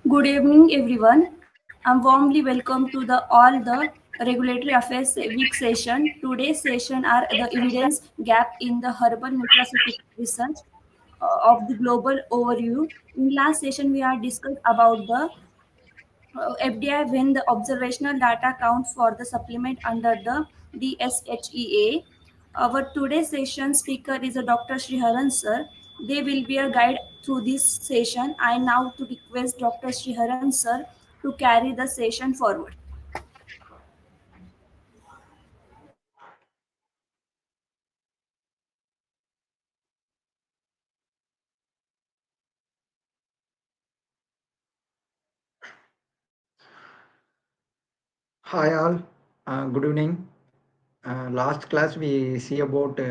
Good evening, everyone. I'm warmly welcome to the regulatory affairs week session. Today's session are the evidence gap in the herbal nutraceutical research of the global overview. In last session, we are discussed about the FDI when the observational data count for the supplement under the DSHEA. Our today's session speaker is a Dr. Sriharan sir. They will be a guide through this session. I now to request Dr. Sriharan sir to carry the session forward. Hi all, good evening. Last class we see about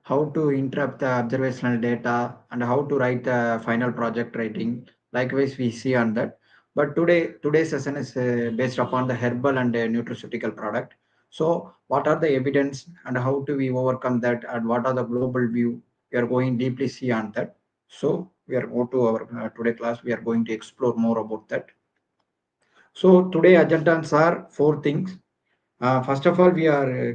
how to interrupt the observational data and how to write the final project writing. Likewise, we see on that. But today's session is based upon the herbal and nutraceutical product. So, what are the evidence and how do we overcome that and what are the global view? We are going deeply see on that. So, we are go to our today class. We are going to explore more about that. So, today agendas are four things. First of all, we are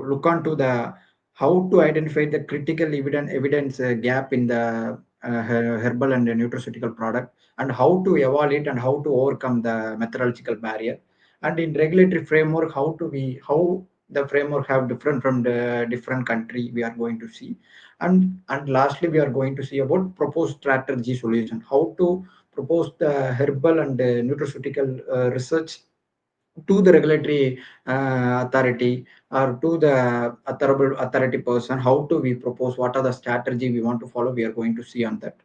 look on to the how to identify the critical evidence gap in the herbal and nutraceutical product, and how to evaluate and how to overcome the methodological barrier, and in regulatory framework how the framework have different from the different country we are going to see, and lastly we are going to see about proposed strategy solution, how to propose the herbal and nutraceutical research to the regulatory authority or to the authority person. How do we propose, what are the strategy we want to follow, we are going to see on that.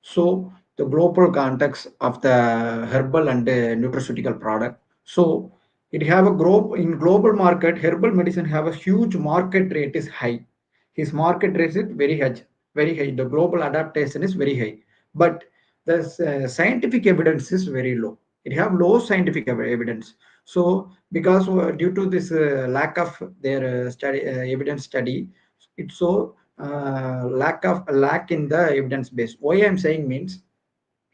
So the global context of the herbal and nutraceutical product. So it have a growth in global market. Herbal medicine have a huge market rate is high. His market rate is very high, very high. The global adaptation is very high, but the scientific evidence is very low. It have low scientific evidence. So because due to this lack of their study evidence study, it's so lack in the evidence base. Why I'm saying means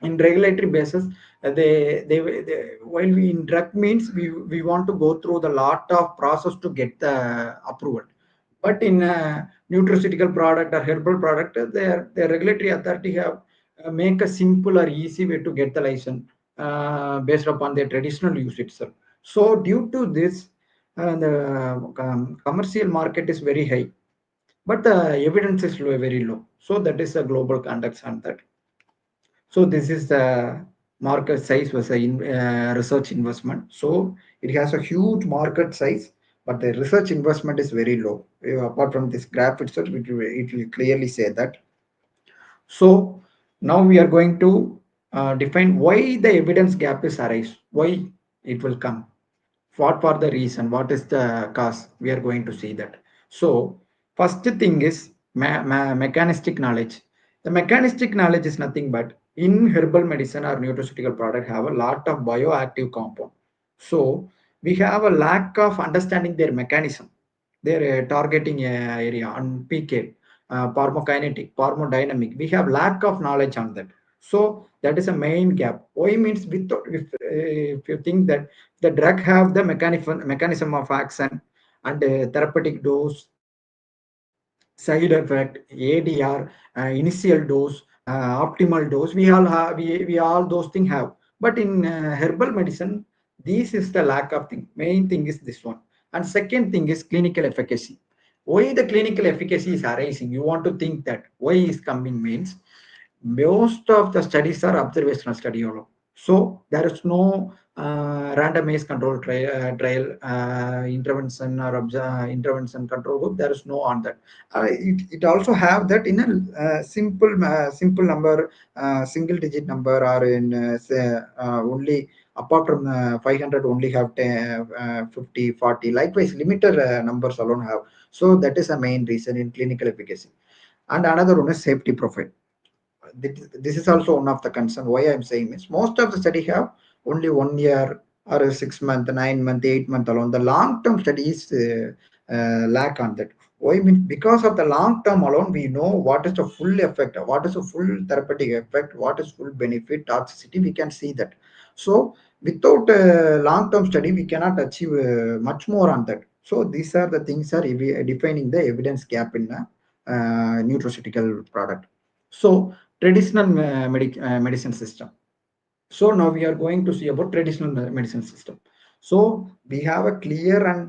in regulatory basis, they while we in drug means we want to go through the lot of process to get the approval, but in nutraceutical product or herbal product, their regulatory authority have make a simple or easy way to get the license based upon their traditional use itself. So due to this, the commercial market is very high, but the evidence is low, very low. So that is a global context on that. So this is the market size was a research investment. So it has a huge market size, but the research investment is very low. Apart from this graph itself, it will clearly say that. So now we are going to define why the evidence gap is arise, why it will come, what for the reason, what is the cause, we are going to see that. So first thing is mechanistic knowledge. The mechanistic knowledge is nothing but in herbal medicine or nutraceutical product have a lot of bioactive compound. So we have a lack of understanding their mechanism, their targeting area on pk, pharmacokinetic, pharmacodynamic, we have lack of knowledge on that. So that is a main gap. Why means with if you think that the drug have the mechanism of action and therapeutic dose, side effect, ADR, initial dose, optimal dose, we all those things have. But in herbal medicine, this is the lack of thing. Main thing is this one. And second thing is clinical efficacy. Why the clinical efficacy is arising? You want to think that why is coming means most of the studies are observational study only. So there is no randomized control trial intervention or intervention control group. There is no on that. It also have that in a simple number, single digit number, or in say, only apart from 500 only have 10, 50, 40. Likewise, limited numbers alone have. So that is a main reason in clinical efficacy. And another one is safety profile. This is also one of the concern. Why I'm saying is most of the study have only 1 year or a 6 month, 9 month, 8 month alone. The long term studies lack on that. Why means because of the long term alone, we know what is the full effect, what is the full therapeutic effect, what is full benefit, toxicity. We can see that. So without a long term study, we cannot achieve much more on that. So these are the things are defining the evidence gap in a nutraceutical product. So traditional medicine system. So now we are going to see about traditional medicine system. So we have a clear and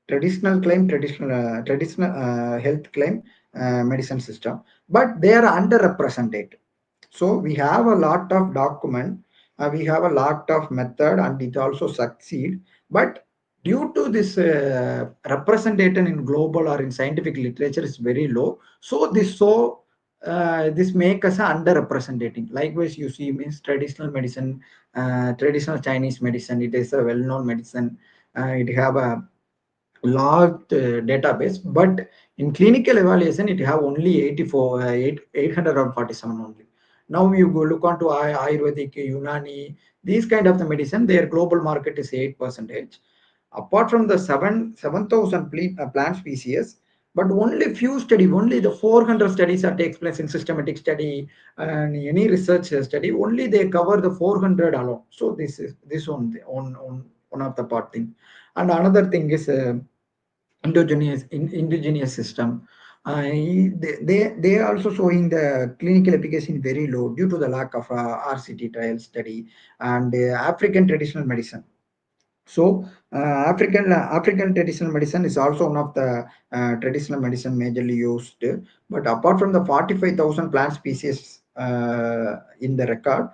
traditional claim, traditional health claim medicine system, but they are underrepresented. So we have a lot of document, we have a lot of method, and it also succeed. But due to this representation in global or in scientific literature is very low, this make us underrepresenting. Likewise, you see means traditional medicine, traditional Chinese medicine. It is a well-known medicine. It have a large database, but in clinical evaluation, it have only 847 only. Now you go look onto Ayurvedic, Unani, these kind of the medicine, their global market is 8%. Apart from the 7,000 plant species, but only few study, only the 400 studies that takes place in systematic study and any research study, only they cover the 400 alone. So this is this on one of the part thing. And another thing is indigenous system. They are also showing the clinical efficacy in very low due to the lack of RCT trial study and African traditional medicine. So African traditional medicine is also one of the traditional medicine majorly used. But apart from the 45,000 plant species in the record,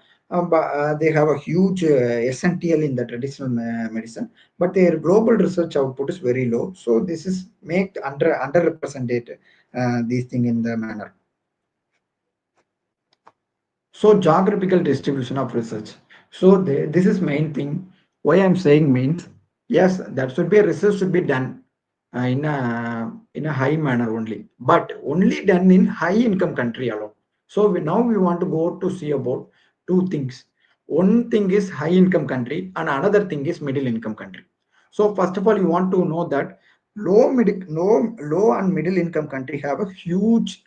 they have a huge SNTL in the traditional medicine, but their global research output is very low. So this is make underrepresented these thing in the manner. So geographical distribution of research. So this is main thing. Why I'm saying means yes, that should be a research should be done in a high manner only, but only done in high income country alone. So now we want to go to see about two things. One thing is high income country, and another thing is middle income country. So first of all, you want to know that low and middle income country have a huge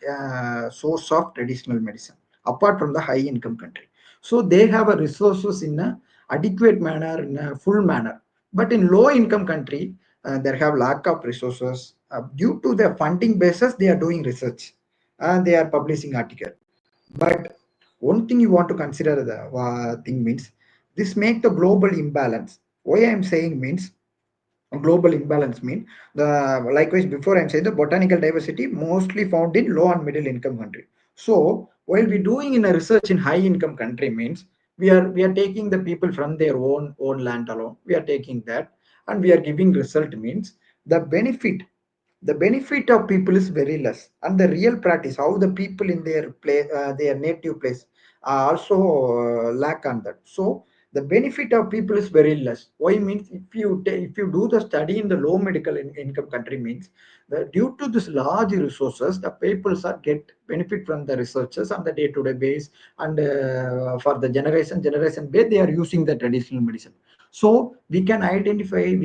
source of traditional medicine apart from the high income country. So they have a resources in a adequate manner, in a full manner. But in low income country, they have lack of resources due to their funding basis. They are doing research and they are publishing article. But one thing you want to consider the thing means this make the global imbalance. Why I'm saying means global imbalance mean the likewise before I'm saying the botanical diversity mostly found in low and middle income country. So while we doing in a research in high income country means we are taking the people from their own land alone, we are taking that and we are giving result means the benefit of people is very less, and the real practice how the people in their place, their native place also lack on that. So the benefit of people is very less. Why means if you do the study in the low medical income country means due to this large resources, the peoples are get benefit from the researchers on the day-to-day base, and for the generation base they are using the traditional medicine. So we can identify the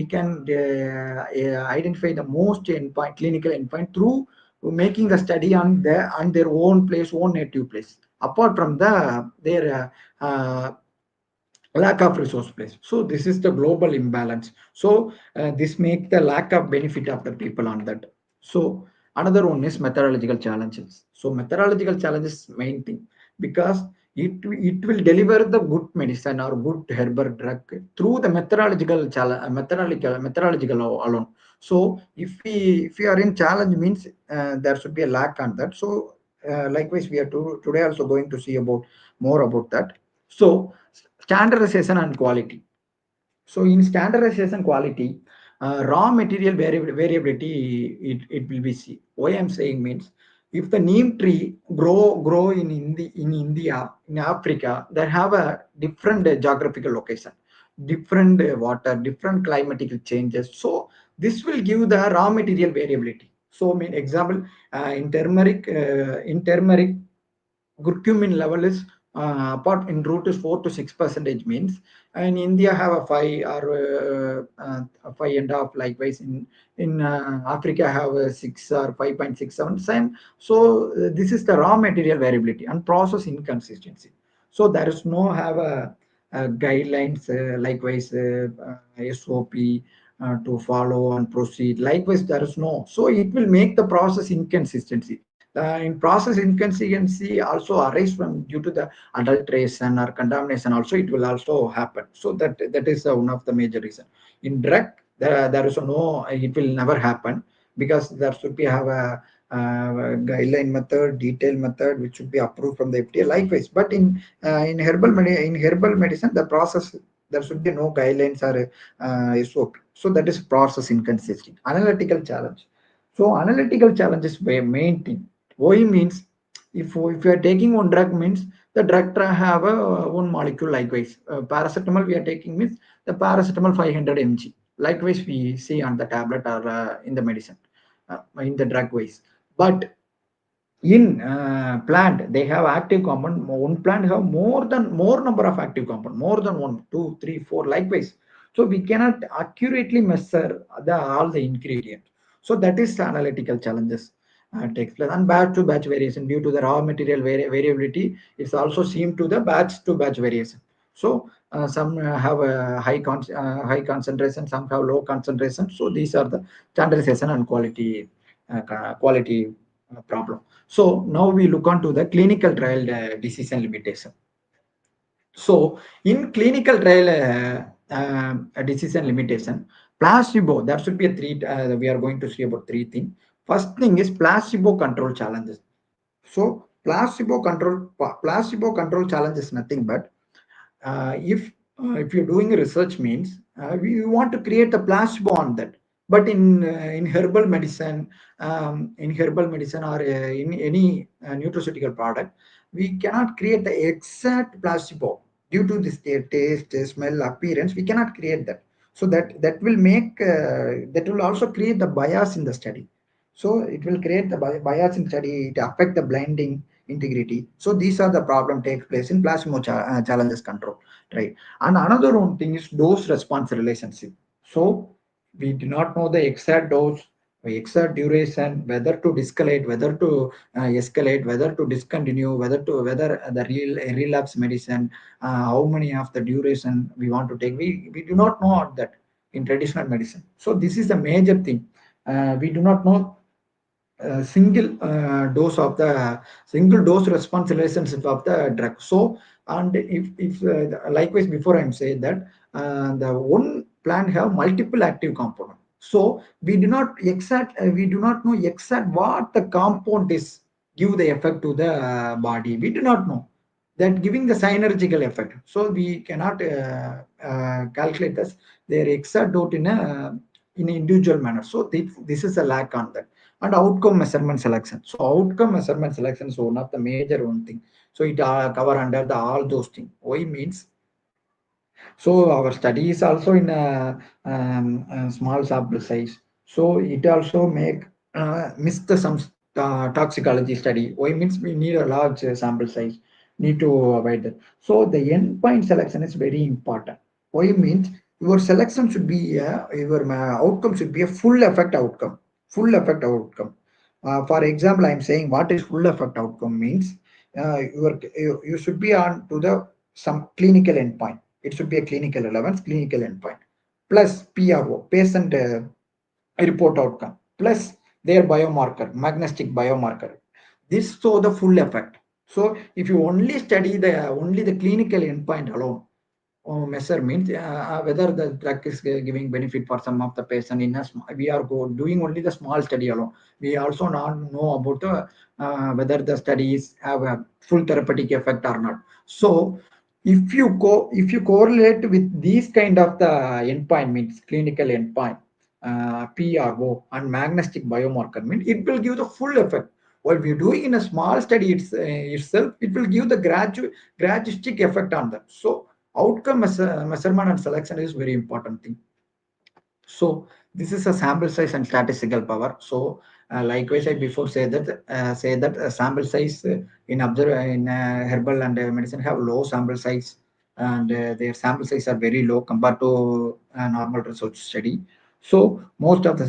most endpoint, clinical endpoint through making the study on their own place, own native place, apart from their lack of resource place. So this is the global imbalance. So this make the lack of benefit of the people on that. So another one is methodological challenges. So methodological challenges main thing, because it will deliver the good medicine or good herbal drug through the methodological alone. So if we are in challenge means there should be a lack on that. So likewise we are today also going to see about more about that. So standardization and quality. So in standardization quality, raw material variability, it will be see. Why I'm saying means if the neem tree grow in India, in Africa, they have a different geographical location, different water, different climatic changes. So this will give the raw material variability. So I mean example, in turmeric curcumin level is apart in root is 4 to 6 percentage means, in India have a 5 or a 5.5, likewise in Africa have a 6 or 5.67 same. So this is the raw material variability and process inconsistency. So there is no have a guidelines, likewise SOP to follow and proceed. Likewise, there is no. So it will make the process inconsistency. In process inconsistency also arise from due to the adulteration or contamination. Also, it will also happen. So that is one of the major reason. In drug, there is no. It will never happen because there should be have a guideline method, detailed method, which should be approved from the FDA. Likewise, but in herbal medicine, the process there should be no guidelines or SOP. So that is process inconsistency. Analytical challenge. So analytical challenge is main thing. Why means if you are taking one drug means the drug have a one molecule. Likewise, paracetamol we are taking means the paracetamol 500 mg. Likewise, we see on the tablet or in the medicine, in the drug wise. But in plant they have active compound. One plant have more number of active compound, more than 1 2 3 4, likewise. So we cannot accurately measure all the ingredients. So that is the analytical challenges takes place. And batch to batch variation due to the raw material variability, it's also seen to the batch to batch variation. So some have a high concentration, some have low concentration. So these are the standardization and quality problem. So now we look on to the clinical trial decision limitation. So in clinical trial decision limitation, placebo, there should be a three, we are going to see about three things. First thing is placebo control challenges. So placebo control challenge is nothing but if you're doing research means we want to create a placebo on that. But in herbal medicine, or in any nutraceutical product, we cannot create the exact placebo due to this taste, smell, appearance. We cannot create that. So that will make that will also create the bias in the study. So it will create the bias in study. It affect the blinding integrity. So these are the problem takes place in placebo challenges control, right? And another one thing is dose response relationship. So we do not know the exact dose, exact duration, whether to escalate, whether to escalate, whether to discontinue, whether the real relapse medicine, how many of the duration we want to take. We do not know that in traditional medicine. So this is a major thing. We do not know single dose response relationship of the drug. So and if likewise before I'm saying that the one plant have multiple active component. So we do not know exact what the compound is give the effect to the body. We do not know that giving the synergical effect. So we cannot calculate this their exact dose in an individual manner. So this is a lack on that. And outcome measurement selection. So outcome measurement selection is one of the major one thing. So it cover under the all those things. Why means so our study is also in a small sample size. So it also make miss the some toxicology study. Why means we need a large sample size. Need to avoid that. So the endpoint selection is very important. Why means your selection should be your outcome should be a full effect outcome. Full effect outcome. For example, I'm saying what is full effect outcome means you should be on to the some clinical endpoint. It should be a clinical relevance, clinical endpoint, plus PRO, patient report outcome, plus their biomarker, magnetic biomarker. This show the full effect. So if you only study the clinical endpoint alone, measure means whether the drug is giving benefit for some of the patient in a we are doing only the small study alone. We also not know about the whether the studies have a full therapeutic effect or not. So if you correlate with these kind of the endpoint means clinical endpoint, PRO and magnetic biomarker means it will give the full effect. What we're doing in a small study itself, it will give the graduatic effect on that. So outcome measurement and selection is very important thing. So this is a sample size and statistical power. So Likewise, I before say that sample size in herbal and medicine have low sample size, and their sample size are very low compared to normal research study. So most of the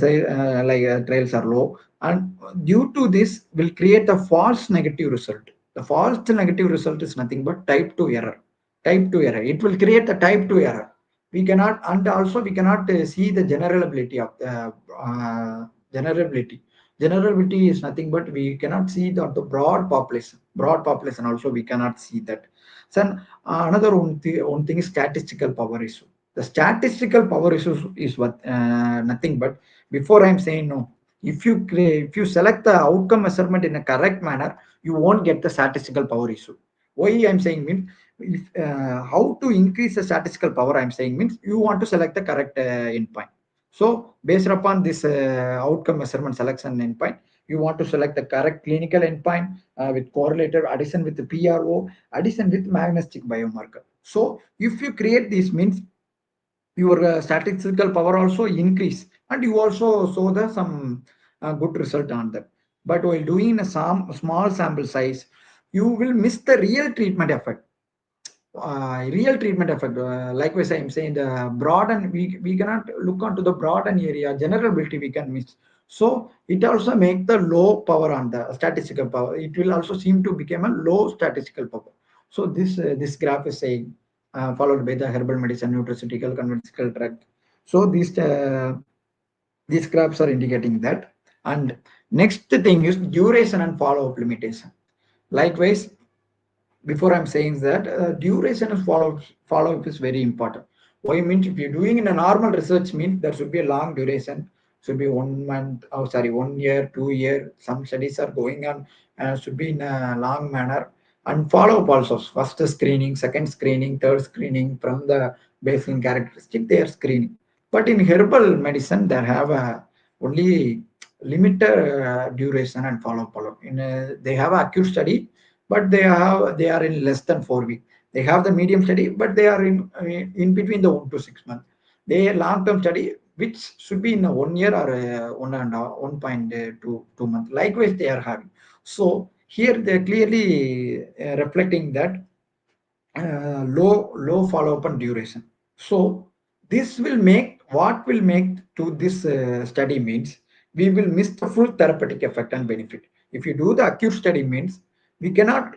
trials are low, and due to this will create a false negative result. The false negative result is nothing but type 2 error. Type 2 error. It will create a type 2 error. We cannot, and also we cannot see the generability of the generability. Generability is nothing but we cannot see the broad population. Broad population also we cannot see that. So another one thing is statistical power issue. The statistical power issue is what nothing but, before I'm saying no. If you select the outcome measurement in a correct manner, you won't get the statistical power issue. Why I'm saying means, if, how to increase the statistical power I'm saying means, you want to select the correct endpoint. So based upon this outcome measurement selection endpoint, you want to select the correct clinical endpoint with correlated addition with the PRO, addition with magnetic biomarker. So if you create this means, your statistical power also increase, and you also show the some good result on that. But while doing a small sample size, you will miss the real treatment effect. Likewise, I am saying the broad, and we cannot look onto the broad and area generability we can miss. So it also make the low power on the statistical power. It will also seem to become a low statistical power. So this graph is saying, followed by the herbal medicine, nutraceutical, conventional drug. So these graphs are indicating that. And next thing is duration and follow-up limitation. Likewise, before I'm saying that duration of follow-up is very important. Why means, if you're doing in a normal research means there should be a long duration, should be 1 month, oh sorry, 1 year, 2 year. Some studies are going on, should be in a long manner. And follow-up also, first screening, second screening, third screening, from the baseline characteristic they are screening. But in herbal medicine, they have only limited duration and follow-up. They have acute study, but they are in less than 4 weeks. They have the medium study, but they are in between the 1 to 6 months. They long term study, which should be in a 1 year or 1.2 months. Likewise, they are having. So here they are clearly reflecting that low follow up and duration. So this will make, what will make to this study means, we will miss the full therapeutic effect and benefit. If you do the acute study means, we cannot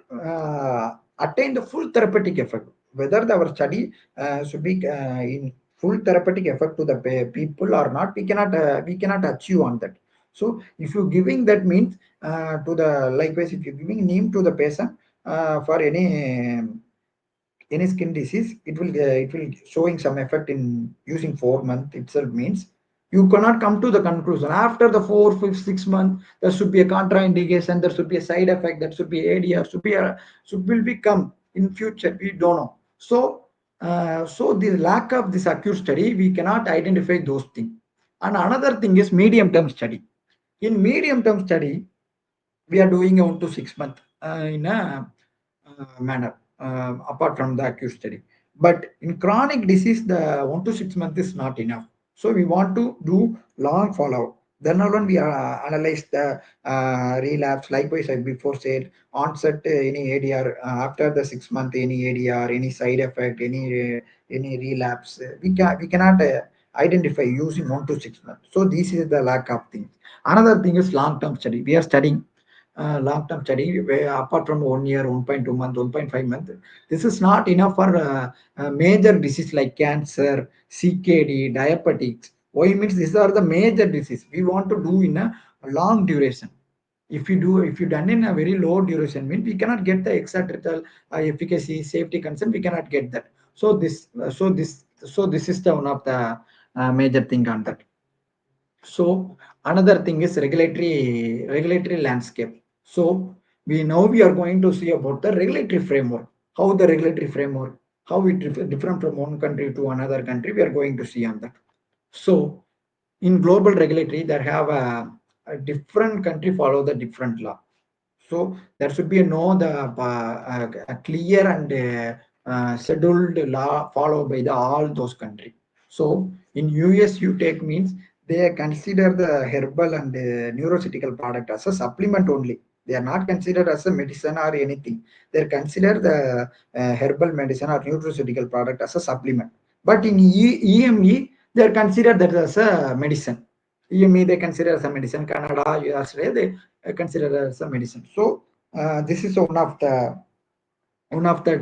attain the full therapeutic effect. Whether our study should be in full therapeutic effect to the people or not, we cannot achieve on that. So if you giving that means to the, likewise, if you giving name to the patient for any skin disease, it will showing some effect in using 4 months itself means, you cannot come to the conclusion after the 4, 5, 6 months there should be a contraindication, there should be a side effect, there should be ADR, should will become in future, we don't know. So the lack of this acute study, we cannot identify those things. And another thing is medium term study. In medium term study, we are doing 1 to 6 months in a manner, apart from the acute study. But in chronic disease, the 1 to 6 months is not enough. So we want to do long follow. Then alone we analyze the relapse. Likewise, I before said onset any ADR after the 6 month, any ADR, any side effect, any relapse. We cannot identify using 1 to 6 months. So this is the lack of things. Another thing is long term study. We are studying long-term study where apart from 1 year, 1.2 months, 1.5 months, this is not enough for major disease like cancer, CKD, diabetics. Why means these are the major disease we want to do in a long duration. If you done in a very low duration means, we cannot get the exact result, efficacy, safety concern, we cannot get that. So this is the one of the major thing on that. So another thing is regulatory landscape. So we are going to see about the regulatory framework. How the regulatory framework, how it different from one country to another country. We are going to see on that. So in global regulatory, there have a different country follow the different law. So there should be a clear and scheduled law followed by the all those countries. So in US, you take means they consider the herbal and neuroceutical product as a supplement only. They are not considered as a medicine or anything. They consider the herbal medicine or nutraceutical product as a supplement. But in EME, they are considered that as a medicine. EME they consider as a medicine. Canada, Australia, they consider as a medicine. So this is one of the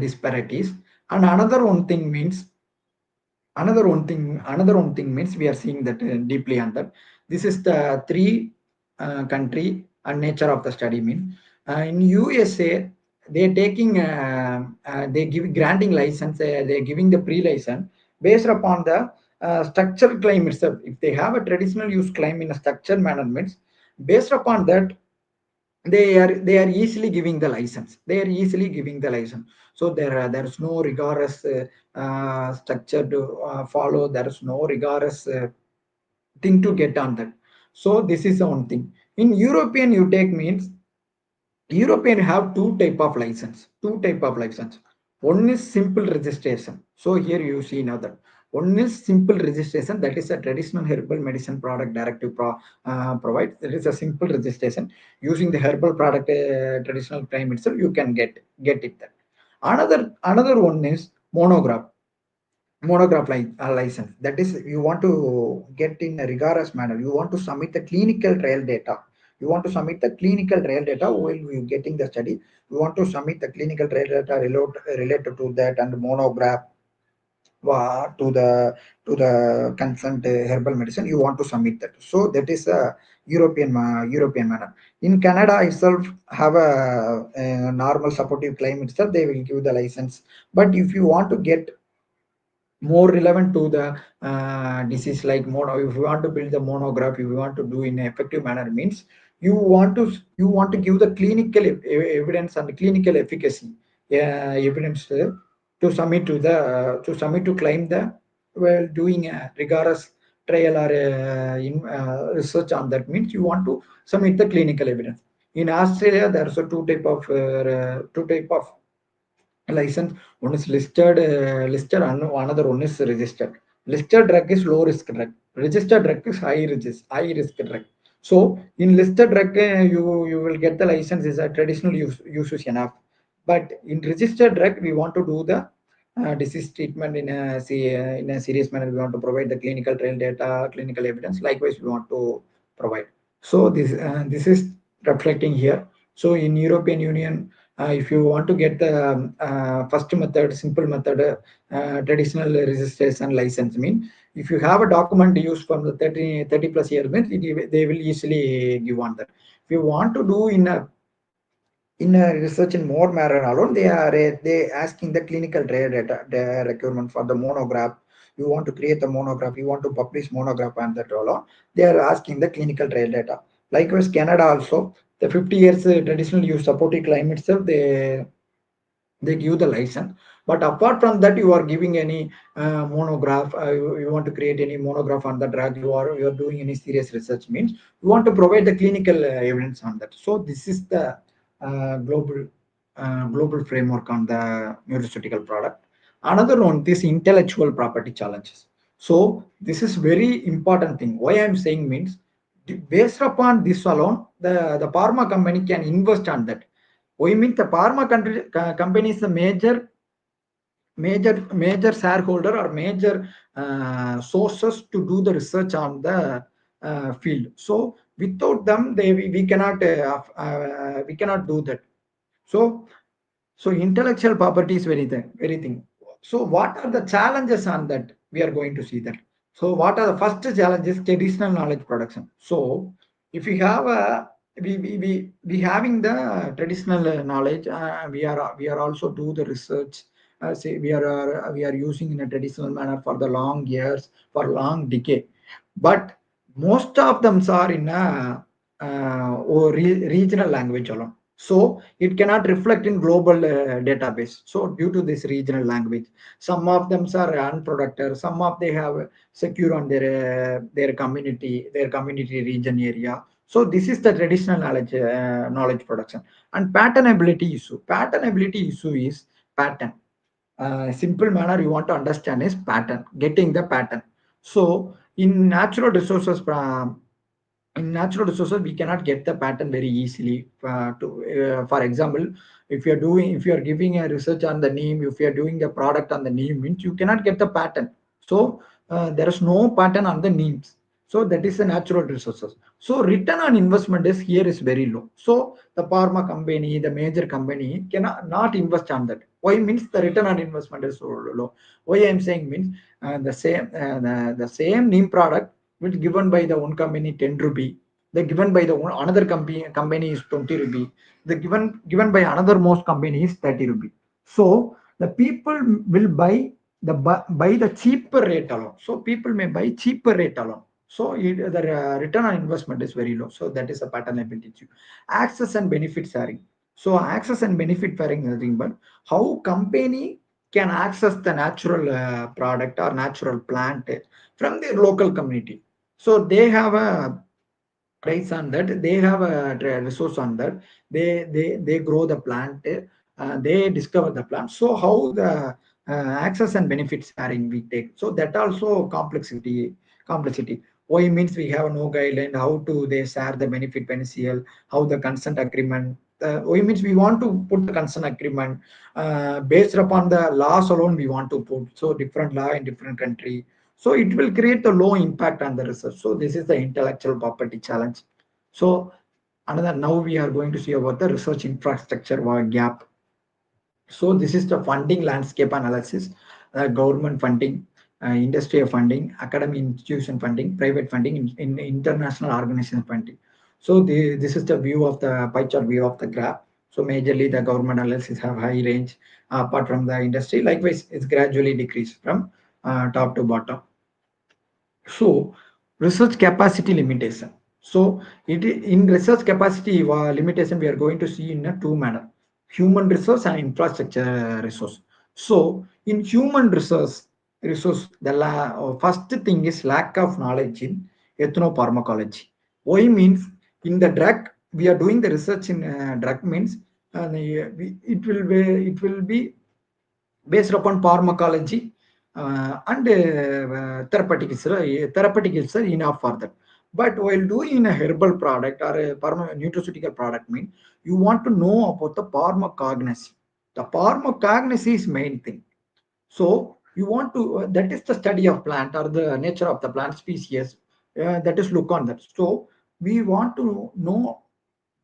disparities. And another one thing means we are seeing that deeply on that. This is the three country and nature of the study mean. In USA, they're taking they give granting license, they're giving the pre-license based upon the structural claim itself. If they have a traditional use claim in a structured manner means, based upon that they are easily giving the license. They are easily giving the license. So there's no rigorous structure to follow. There is no rigorous thing to get on that. So this is one thing. In European you take means, European have two type of license. Two type of license. One is simple registration. So here you see now that one is simple registration. That is a traditional herbal medicine product directive provide. That is a simple registration using the herbal product traditional claim itself. You can get it. There. Another one is monograph license. That is, you want to get in a rigorous manner. You want to submit the clinical trial data. You want to submit the clinical trial data while you getting the study. You want to submit the clinical trial data related to that, and monograph to the consent herbal medicine. You want to submit that. So that is a European manner. In Canada itself have a normal supportive claim itself. They will give the license. But if you want to get more relevant to the disease, like mono, if you want to build the monograph, if you want to do in an effective manner means, you want to give the clinical evidence and clinical efficacy evidence to claim the, well, doing a rigorous trial or research on that means, you want to submit the clinical evidence. In Australia there's a two type of license. One is listed, and another one is registered. Listed drug is low risk drug. Registered drug is high risk drug. So in listed drug, you will get the license is a traditional use is enough. But in registered drug, we want to do the disease treatment in a serious manner. We want to provide the clinical trial data, clinical evidence. Likewise, we want to provide. So this is reflecting here. So in European Union, if you want to get the first method, simple method, traditional registration license mean, if you have a document used from the 30 plus years means, they will easily give on that. If you want to do in a research in more manner alone, they asking the clinical trial data, the requirement for the monograph. You want to create a monograph, you want to publish monograph, and that all, they are asking the clinical trial data. Likewise Canada also, the 50 years traditional use supporting claim itself, they give the license. But apart from that, you are giving any monograph, you want to create any monograph on the drug, you are doing any serious research means, you want to provide the clinical evidence on that. So this is the global framework on the nutraceutical product. Another one, this intellectual property challenges. So this is very important thing. Why I'm saying means, based upon this alone, the pharma company can invest on that. We mean the pharma company is a major shareholder or major sources to do the research on the field. So without them, we cannot do that. So intellectual property is very thing. So what are the challenges on that? We are going to see that. So what are the first challenges? Traditional knowledge production. So if we have a we having the traditional knowledge, we are also do the research. Say we are using in a traditional manner for the long years, for long decade. But most of them are in a regional language alone. So it cannot reflect in global database. So due to this regional language, some of them are unproductive, some of they have secure on their community region area. So this is the traditional knowledge production. And patternability issue is pattern. Simple manner you want to understand is pattern, getting the pattern. So In natural resources, we cannot get the pattern very easily. For example, if you are giving a research on the neem, if you are doing a product on the neem, means you cannot get the pattern. So there is no pattern on the neems. So that is the natural resources. So return on investment is here is very low. So the pharma company, the major company cannot not invest on that. Why means the return on investment is so low. Why I am saying means the same neem product which given by the one company 10 rupee, the given by the another company is 20 rupee, the given by another most company is 30 rupee. So the people will buy buy the cheaper rate alone. So people may buy cheaper rate alone. So the return on investment is very low. So that is a pattern I will teach you. Access and benefit sharing. So access and benefit sharing is nothing but how company can access the natural product or natural plant from the local community. So they have a price on that, they have a resource on that, they grow the plant, they discover the plant. So how the access and benefit sharing we take, so that also complexity. Why means we have no guideline how to they share the benefit beneficial, how the consent agreement, why means we want to put the consent agreement based upon the laws alone we want to put, so different law in different country. So it will create the low impact on the research. So this is the intellectual property challenge. So another, now we are going to see about the research infrastructure gap. So this is the funding landscape analysis, government funding, industry funding, academic institution funding, private funding, in international organization funding. So this is the view of the pie chart view of the graph. So majorly the government analysis have high range, apart from the industry. Likewise, it's gradually decreased from top to bottom. So research capacity limitation. So in research capacity limitation, we are going to see in a two manner: human resource and infrastructure resource. So in human resource, the first thing is lack of knowledge in ethnopharmacology. Why means in the drug we are doing the research in drug means it will be based upon pharmacology and therapeutic is enough for that. But while doing a herbal product or a nutraceutical product, mean you want to know about the pharmacognosy. The pharmacognosy is main thing. So you want to that is the study of plant or the nature of the plant species, that is look on that. So we want to know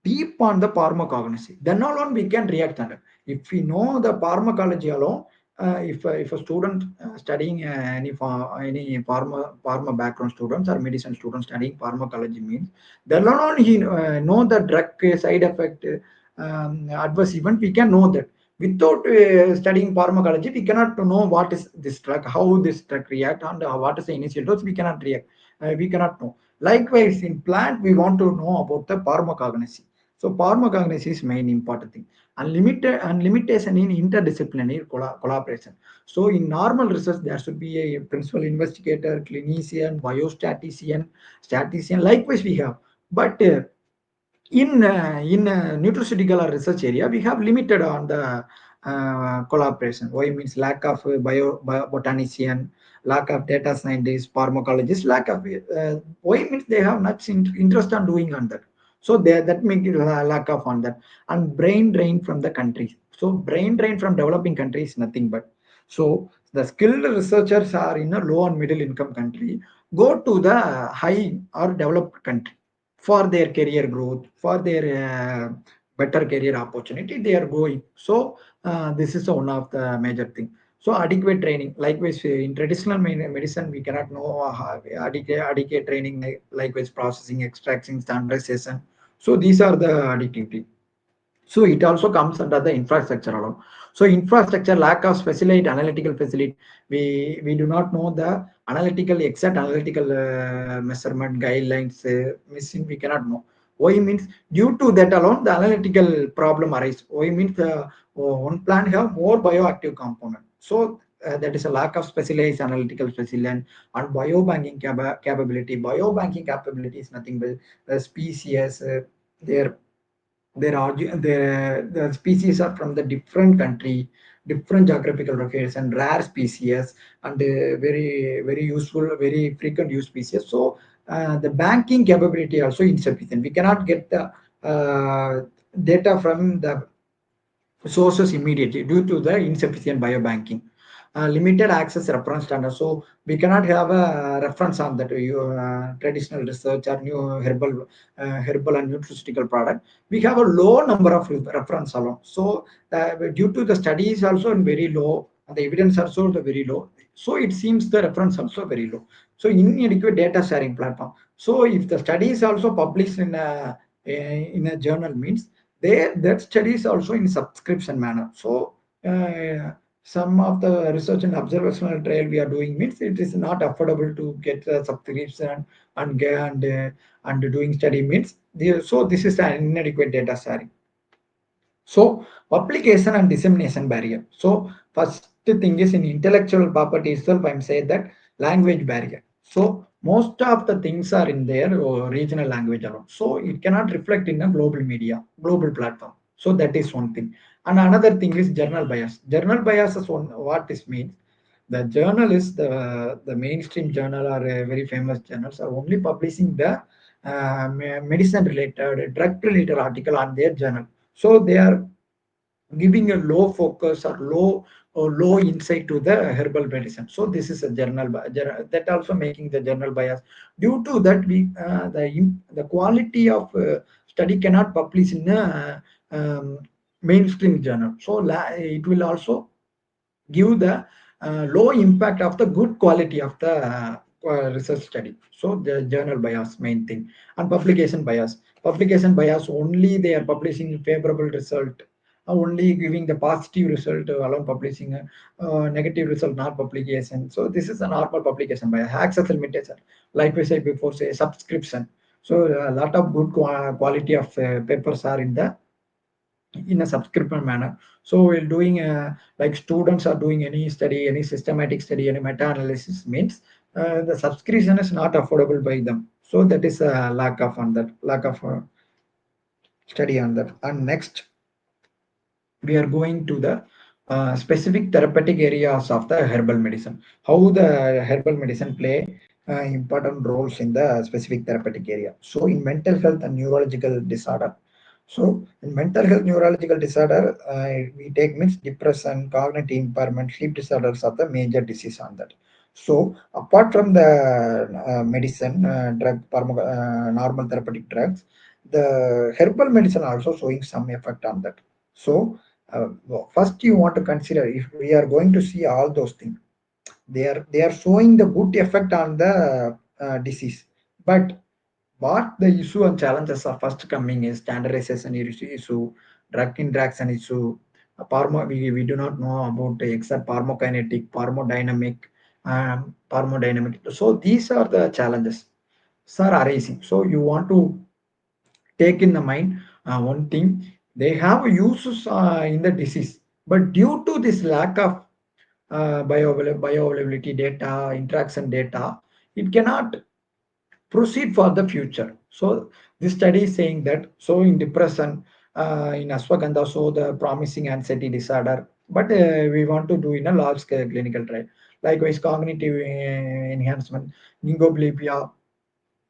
deep on the pharmacognosy, then alone we can react on it. If we know the pharmacology alone, if a student studying any pharma background students or medicine students studying pharmacology means, then alone he know the drug side effect, adverse event, we can know that. Without studying pharmacology, we cannot know what is this drug, how this drug react, and what is the initial dose, we cannot react, we cannot know. Likewise, in plant, we want to know about the pharmacognosy. So pharmacognosy is main important thing. And limitation in interdisciplinary collaboration. So in normal research, there should be a principal investigator, clinician, biostatistician, statistician. Likewise, we have. But in nutraceutical or research area, we have limited on the collaboration. Why means lack of botanician, lack of data scientists, pharmacologists, lack of why means they have much interest on doing on that. So that make lack of on that. And brain drain from the countries. So brain drain from developing countries nothing but, so the skilled researchers are in a low and middle income country, go to the high or developed country for their career growth, for their better career opportunity, they are going. So this is one of the major thing. So adequate training. Likewise, in traditional medicine, we cannot know adequate training, likewise processing, extraction, standardization. So these are the adequate. So it also comes under the infrastructure alone. So infrastructure, lack of specialized analytical facility. We do not know the exact analytical measurement guidelines missing. We cannot know. Why means due to that alone the analytical problem arise. Why means one plant have more bioactive component. So that is a lack of specialized analytical facility and biobanking capability. Biobanking capability is nothing but species. Their the species are from the different country, different geographical locations, and rare species, and very useful, very frequent use species. So the banking capability also insufficient. We cannot get the data from the sources immediately due to the insufficient biobanking. Limited access reference standard. So we cannot have a reference on that traditional research or new herbal and nutraceutical product. We have a low number of reference alone. So due to the studies also very low, and the evidence also the very low. So it seems the reference also very low. So inadequate data sharing platform. So if the study is also published in a journal means they that study is also in subscription manner. So some of the research and observational trial we are doing means it is not affordable to get a subscription and doing study means so this is an inadequate data sharing. So publication and dissemination barrier. So first thing is in intellectual property itself, I'm saying that language barrier. So most of the things are in their regional language alone. So it cannot reflect in a global media, global platform. So that is one thing. And another thing is journal bias. Journal bias is one what this means. The journal is the mainstream journal or very famous journals are only publishing the medicine related, drug related article on their journal. So they are giving a low focus or low insight to the herbal medicine. So this is a that also making the journal bias. Due to that, the quality of study cannot publish in a mainstream journal. So it will also give the low impact of the good quality of the research study. So the journal bias main thing. And publication bias only they are publishing favorable result, only giving the positive result alone publishing negative result not publication. So this is a normal publication bias. Access limitation, like we said before, say subscription. So a lot of good quality of papers are in a subscription manner. So we're doing like students are doing any study, any systematic study, any meta-analysis means the subscription is not affordable by them. So that is a lack of on that, lack of study on that. And next, we are going to the specific therapeutic areas of the herbal medicine. How the herbal medicine play important roles in the specific therapeutic area. So in mental health and neurological disorder. So in mental health neurological disorder, we take means depression, cognitive impairment, sleep disorders are the major disease on that. So apart from the medicine, normal therapeutic drugs, the herbal medicine also showing some effect on that. So first you want to consider if we are going to see all those things, they are showing the good effect on the disease. But what the issue and challenges are first coming is standardization issue, drug interaction issue, we do not know about the exact pharmacokinetic, pharmacodynamic. So these are the challenges are arising. So you want to take in the mind one thing, they have uses in the disease, but due to this lack of bioavailability data, interaction data, it cannot proceed for the future. So this study is saying that so in depression, in ashwagandha, so the promising anxiety disorder, but we want to do in a large scale clinical trial. Likewise, cognitive enhancement, neuroglypia,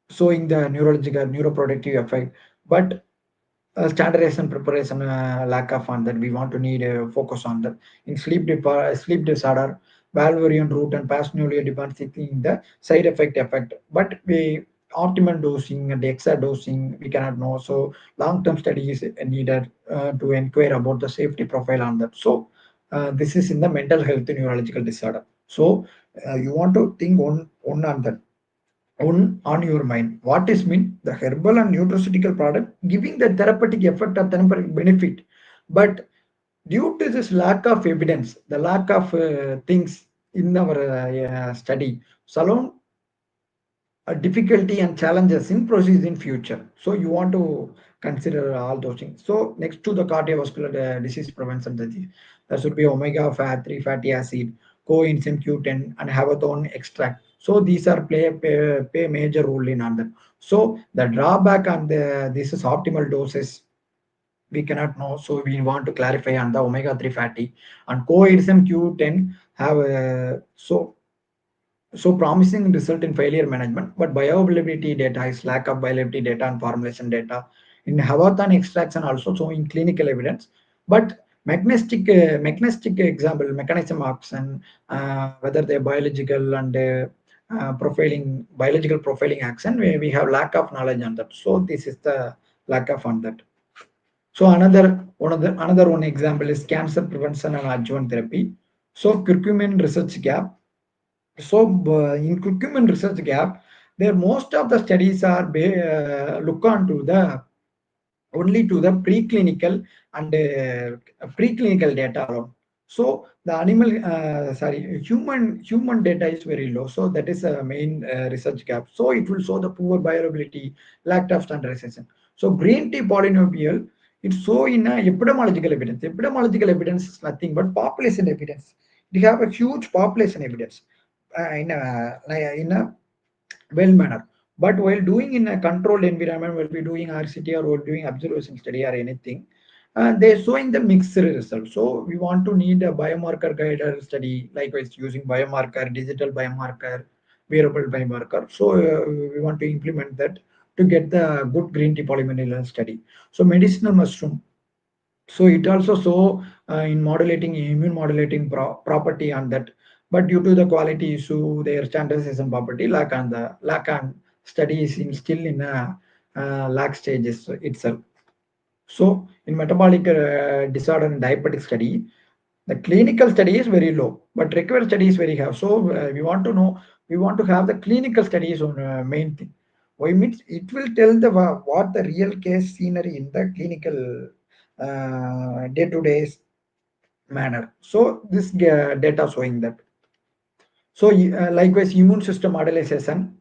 showing the neurological neuroproductive effect, but standardization preparation lack of on that we want to need a focus on that. In sleep disorder, valvariant root and passionally depends in the side effect, but we optimal dosing and exact dosing we cannot know. So long term study is needed to inquire about the safety profile on that. So this is in the mental health neurological disorder. So you want to think one on that, on your mind. What is mean? The herbal and nutraceutical product giving the therapeutic effect or therapeutic benefit. But due to this lack of evidence, the lack of things in our study, Salon difficulty and challenges in proceeds in future. So you want to consider all those things. So next to the cardiovascular disease prevention disease, there should be omega fat 3 fatty acid, coenzyme Q10, and havethone extract. So these are play major role in on that. So the drawback on the this is optimal doses we cannot know. So we want to clarify on the omega-3 fatty and coenzyme Q10 have so promising result in failure management, but bioavailability data is lack of bioavailability data and formulation data in Hawathan extraction also showing clinical evidence. But mechanistic example mechanism action, whether they're biological and profiling biological profiling action, we have lack of knowledge on that. So this is the lack of on that. So another one example is cancer prevention and adjuvant therapy. So curcumin research gap. So in curcumin research gap, there most of the studies are look on to the only to the preclinical and preclinical data alone. So the human data is very low. So that is a main research gap. So it will show the poor bioavailability, lack of standardization. So green tea polynomial, it's so in epidemiological evidence. Epidemiological evidence is nothing but population evidence. We have a huge population evidence in a well manner. But while doing in a controlled environment, while we doing RCT or while doing observation study or anything, they're showing the mixed results. So we want to need a biomarker guided study, likewise using biomarker, digital biomarker, wearable biomarker. So we want to implement that to get the good green tea polymineral study. So medicinal mushroom, so it also show in modulating immune modulating property on that, but due to the quality issue, their standardization property lack on studies in still in a lag stages itself. So in metabolic disorder and diabetic study, the clinical study is very low, but required study is very high. So we want to know, we want to have the clinical studies on main thing. Why means it will tell the what the real case scenery in the clinical day-to-day manner. So this data showing that. So likewise, immune system modernization.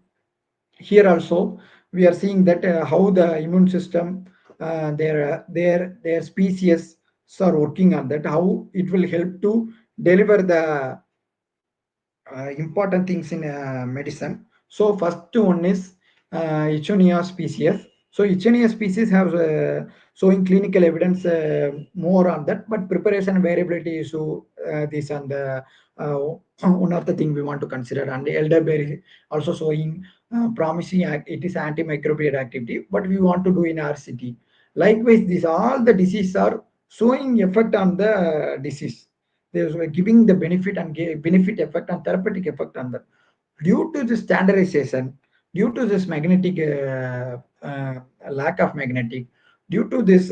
Here also, we are seeing that how the immune system, their species are working on that. How it will help to deliver the important things in medicine. So first one is Echonia species. So Echonia species have showing clinical evidence more on that, but preparation variability issue, this and the one of the thing we want to consider. And the elderberry also showing promising it is antimicrobial activity, but we want to do in RCT. Likewise, these all the diseases are showing effect on the disease. They were giving the benefit and benefit effect and therapeutic effect on that. Due to this standardization, due to this magnetic lack of magnetic, due to this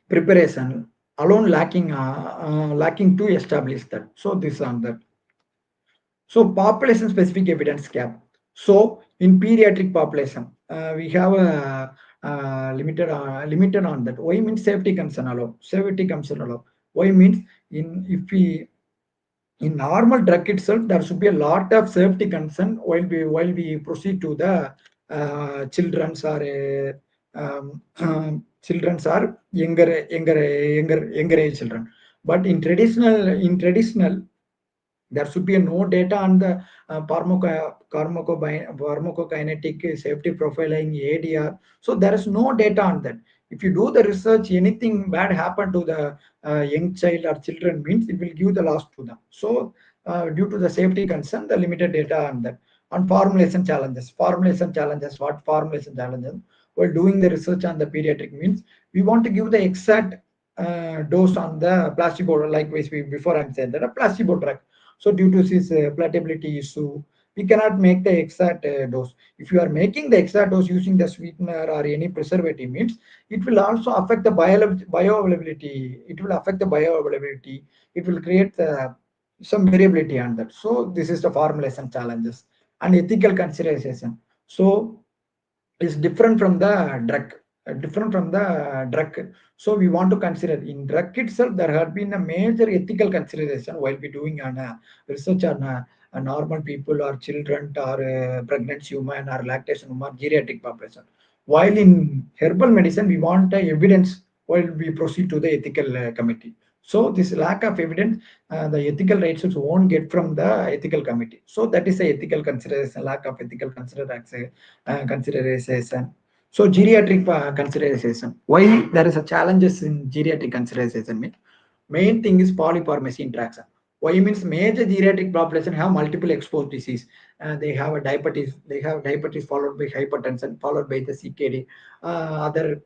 preparation alone lacking to establish that. So this on that. So population specific evidence gap. So in pediatric population, we have a limited on that. Why means safety concern alone. Safety concern alone. Why means in if we in normal drug itself, there should be a lot of safety concern while we proceed to the children's or children's or younger age children. But in traditional there should be no data on the pharmacokinetic safety profiling ADR. So there is no data on that. If you do the research, anything bad happen to the young child or children means it will give the loss to them. So due to the safety concern, the limited data on that. On formulation challenges, what formulation challenges? While doing the research on the pediatric means we want to give the exact dose on the placebo. Likewise, before I'm saying that a placebo drug. So due to this palatability issue, we cannot make the exact dose. If you are making the exact dose using the sweetener or any preservative means, it will also affect the bioavailability. It will affect the bioavailability. It will create some variability on that. So this is the formulation challenges and ethical consideration. So is different from the drug. So we want to consider in drug itself there have been a major ethical consideration while we doing on research on normal people or children or pregnant human or lactation woman geriatric population, while in herbal medicine we want evidence while we proceed to the ethical committee. So this lack of evidence, the ethical rights won't get from the ethical committee. So that is a ethical consideration, lack of ethical consideration. So geriatric consideration. Why there is a challenges in geriatric consideration? Mean main thing is polypharmacy interaction. Why means major geriatric population have multiple exposed disease. They have a diabetes. They have diabetes followed by hypertension, followed by the CKD, other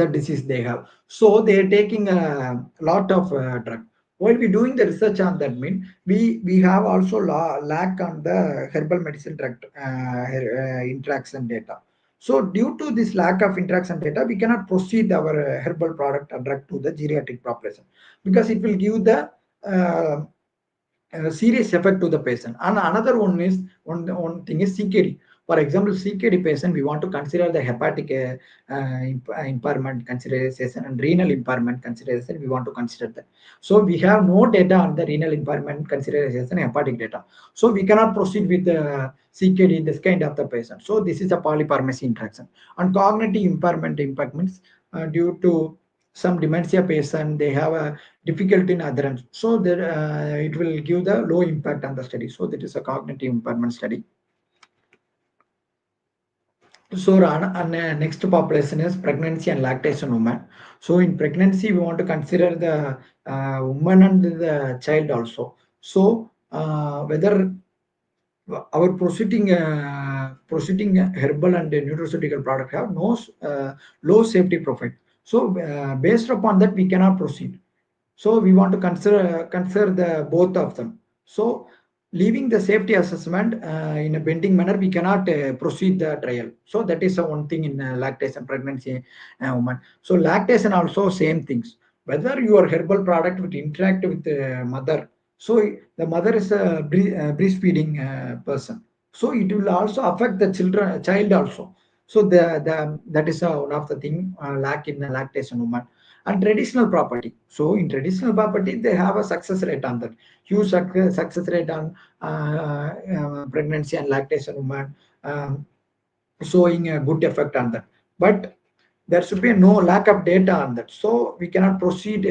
disease they have. So they are taking a lot of drug. While we doing the research on that, mean we have also lack on the herbal medicine drug interaction data. So due to this lack of interaction data, we cannot proceed our herbal product or drug to the geriatric population, because it will give the uh, serious effect to the patient. And another one is one thing is CKD. For example, CKD patient, we want to consider the hepatic impairment consideration and renal impairment consideration. We want to consider that. So we have no data on the renal impairment consideration, hepatic data. So we cannot proceed with the CKD in this kind of the patient. So this is a polypharmacy interaction. And cognitive impairment impact means due to some dementia patient, they have a difficulty in adherence. So that it will give the low impact on the study. So that is a cognitive impairment study. So next population is pregnancy and lactation woman. So in pregnancy, we want to consider the woman and the child also. So whether our proceeding herbal and nutraceutical product have no low safety profile. So based upon that, we cannot proceed. So we want to consider the both of them. So leaving the safety assessment in a bending manner, we cannot proceed the trial. So that is one thing in lactation pregnancy woman. So lactation also same things. Whether your herbal product will interact with the mother, so the mother is a breastfeeding person. So it will also affect the child also. So the that is one of the thing lack in the lactation woman. And traditional property. So in traditional property, they have a success rate on that. Huge success rate on pregnancy and lactation woman, showing a good effect on that. But there should be no lack of data on that. So we cannot proceed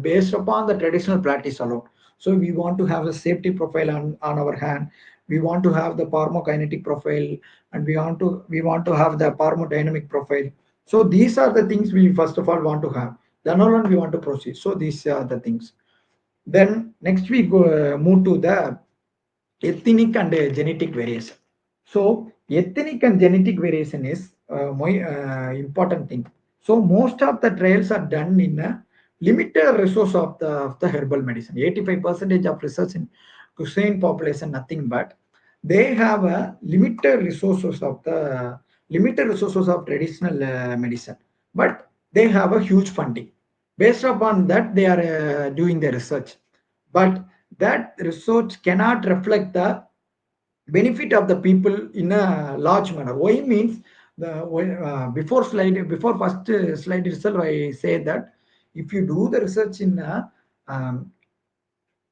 based upon the traditional practice alone. So we want to have a safety profile on our hand. We want to have the pharmacokinetic profile, and we want to have the pharmacodynamic profile. So these are the things we first of all want to have. Then only we want to proceed. So these are the things. Then next we go move to the ethnic and genetic variation. So ethnic and genetic variation is my important thing. So most of the trials are done in a limited resource of the herbal medicine. 85% of research in Hussein population, nothing but they have a limited resources of traditional medicine, but they have a huge funding. Based upon that, they are doing the research, but that research cannot reflect the benefit of the people in a large manner. Why means before first slide itself, I say that if you do the research um,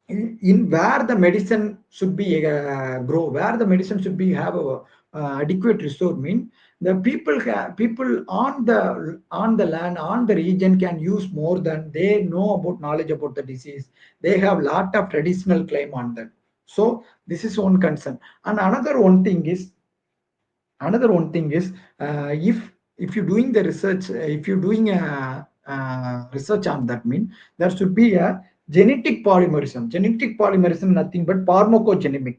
in where the medicine should be grow, where the medicine should be have a adequate resource, mean the people on the land, on the region can use more than they know about knowledge about the disease. They have lot of traditional claim on that. So this is one concern. And another one thing is if you're doing the research, if you're doing a research on that, mean there should be a genetic polymerism nothing but pharmacogenomic.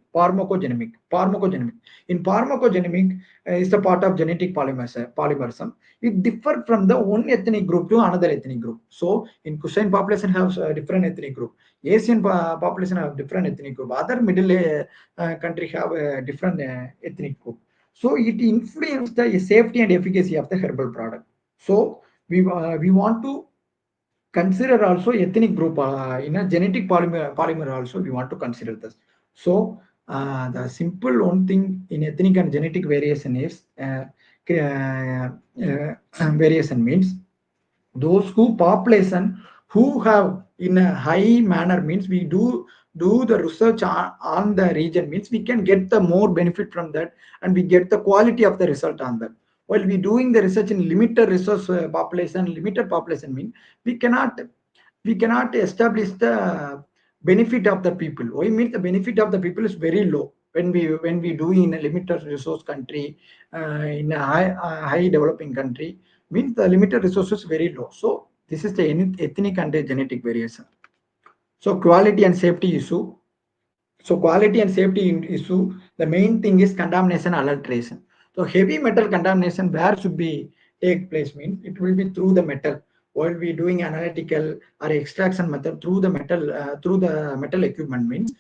In pharmacogenomic is the part of genetic polymerism. It differ from the one ethnic group to another ethnic group. So in Kusain population has a different ethnic group, Asian population have different ethnic group, other middle country have a different ethnic group. So it influences the safety and efficacy of the herbal product. So we want to consider also ethnic group in a genetic polymer also we want to consider this. So the simple one thing in ethnic and genetic variation is variation means those who population who have in a high manner, means we do the research on the region, means we can get the more benefit from that, and we get the quality of the result on that. While we doing the research in limited population mean we cannot establish the benefit of the people. Why means the benefit of the people is very low. when we do in a limited resource country, in a high developing country, means the limited resources very low. So this is the ethnic and the genetic variation. So quality and safety issue. So quality and safety issue, the main thing is contamination adulteration. So heavy metal contamination where should be take place means it will be through the metal. While we doing analytical or extraction method through the metal equipment means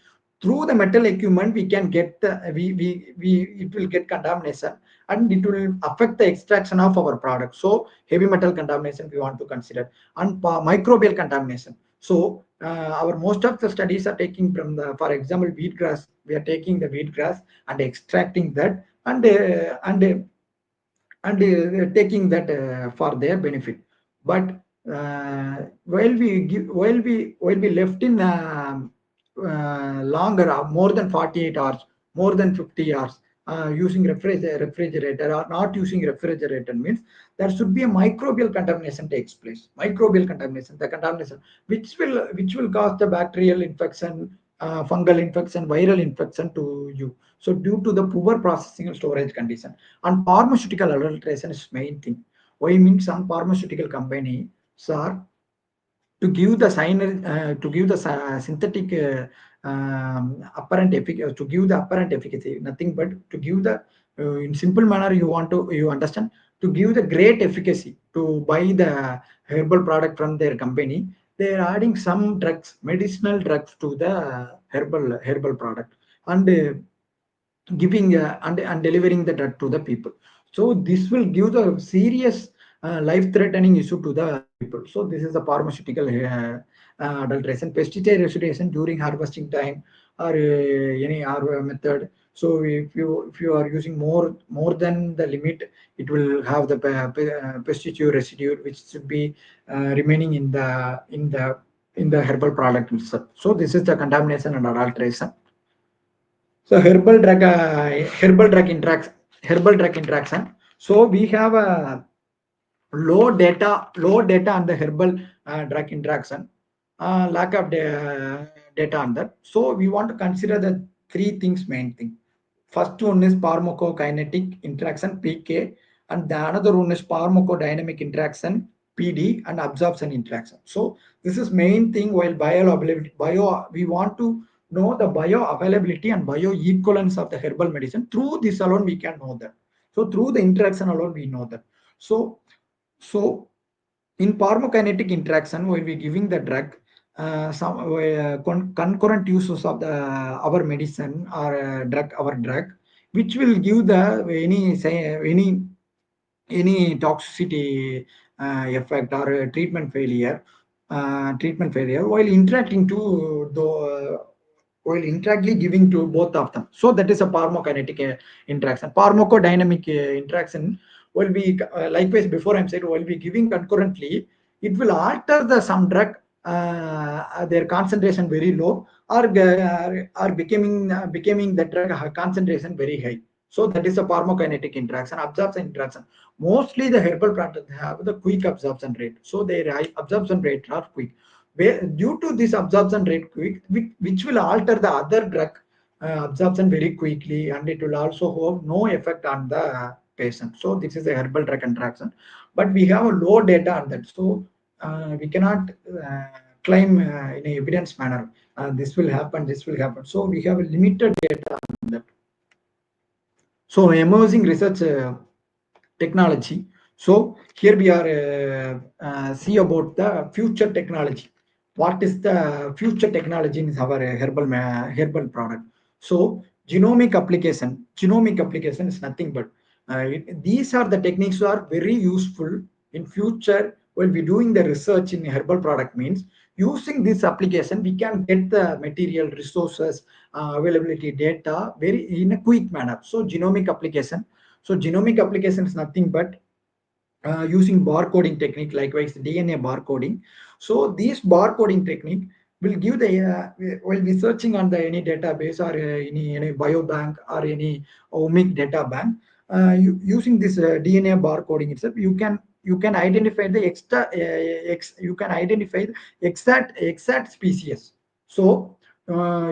through the metal equipment we can get the we it will get contamination and it will affect the extraction of our product. So heavy metal contamination we want to consider, and microbial contamination. So our most of the studies are taking from the, for example, wheatgrass. We are taking the wheatgrass and extracting that and taking that for their benefit. But while we left in longer, more than 48 hours, more than 50 hours, using refrigerator or not using refrigerator means there should be a microbial contamination takes place. Microbial contamination, the contamination which will cause the bacterial infection, fungal infection, viral infection to you. So due to the poor processing and storage condition, and pharmaceutical adulteration is main thing. Why means some pharmaceutical companies are to give the to give the synthetic apparent efficacy, to give the apparent efficacy, nothing but to give the in simple manner you want to you understand, to give the great efficacy to buy the herbal product from their company, they are adding some drugs, medicinal drugs to the herbal product, and giving and delivering the drug to the people. So this will give the serious life threatening issue to the people. So this is the pharmaceutical adulteration, pesticide residuation during harvesting time, or any method. So if you are using more than the limit, it will have the pesticide residue which should be remaining in the herbal product itself. So this is the contamination and adulteration. So herbal drug interaction. So we have a low data on the herbal drug interaction, lack of data on that. So we want to consider the three things, main thing. First one is pharmacokinetic interaction (PK), and the another one is pharmacodynamic interaction (PD), and absorption interaction. So this is main thing. While we want to know the bioavailability and bioequivalence of the herbal medicine. Through this alone we can know that. So through the interaction alone we know that. So in pharmacokinetic interaction, while we giving the drug, some concurrent uses of the our medicine or our drug, which will give the any toxicity effect or treatment failure while interacting to the while interactly giving to both of them. So that is a pharmacokinetic interaction. Pharmacodynamic interaction will be likewise before I'm said will be giving concurrently, it will alter the some drug, their concentration very low, or becoming the drug concentration very high. So that is a pharmacokinetic interaction. Absorption interaction, mostly the herbal products have the quick absorption rate, so their absorption rate are quick. Due to this absorption rate quick, which will alter the other drug absorption very quickly, and it will also have no effect on the patient. So this is a herbal drug interaction, but we have a low data on that. So we cannot claim in a evidence manner this will happen, this will happen. So we have a limited data on that. So emerging research technology. So here we are see about the future technology. What is the future technology in our herbal product? So genomic application is nothing but these are the techniques that are very useful in future when we doing the research in herbal product means using this application we can get the material resources, availability data very in a quick manner. So genomic application is nothing but using barcoding technique, likewise DNA barcoding. So this barcoding technique will give the while we searching on the any database or any biobank or any omic data bank, using this DNA barcoding itself, you can identify the you can identify the exact species. So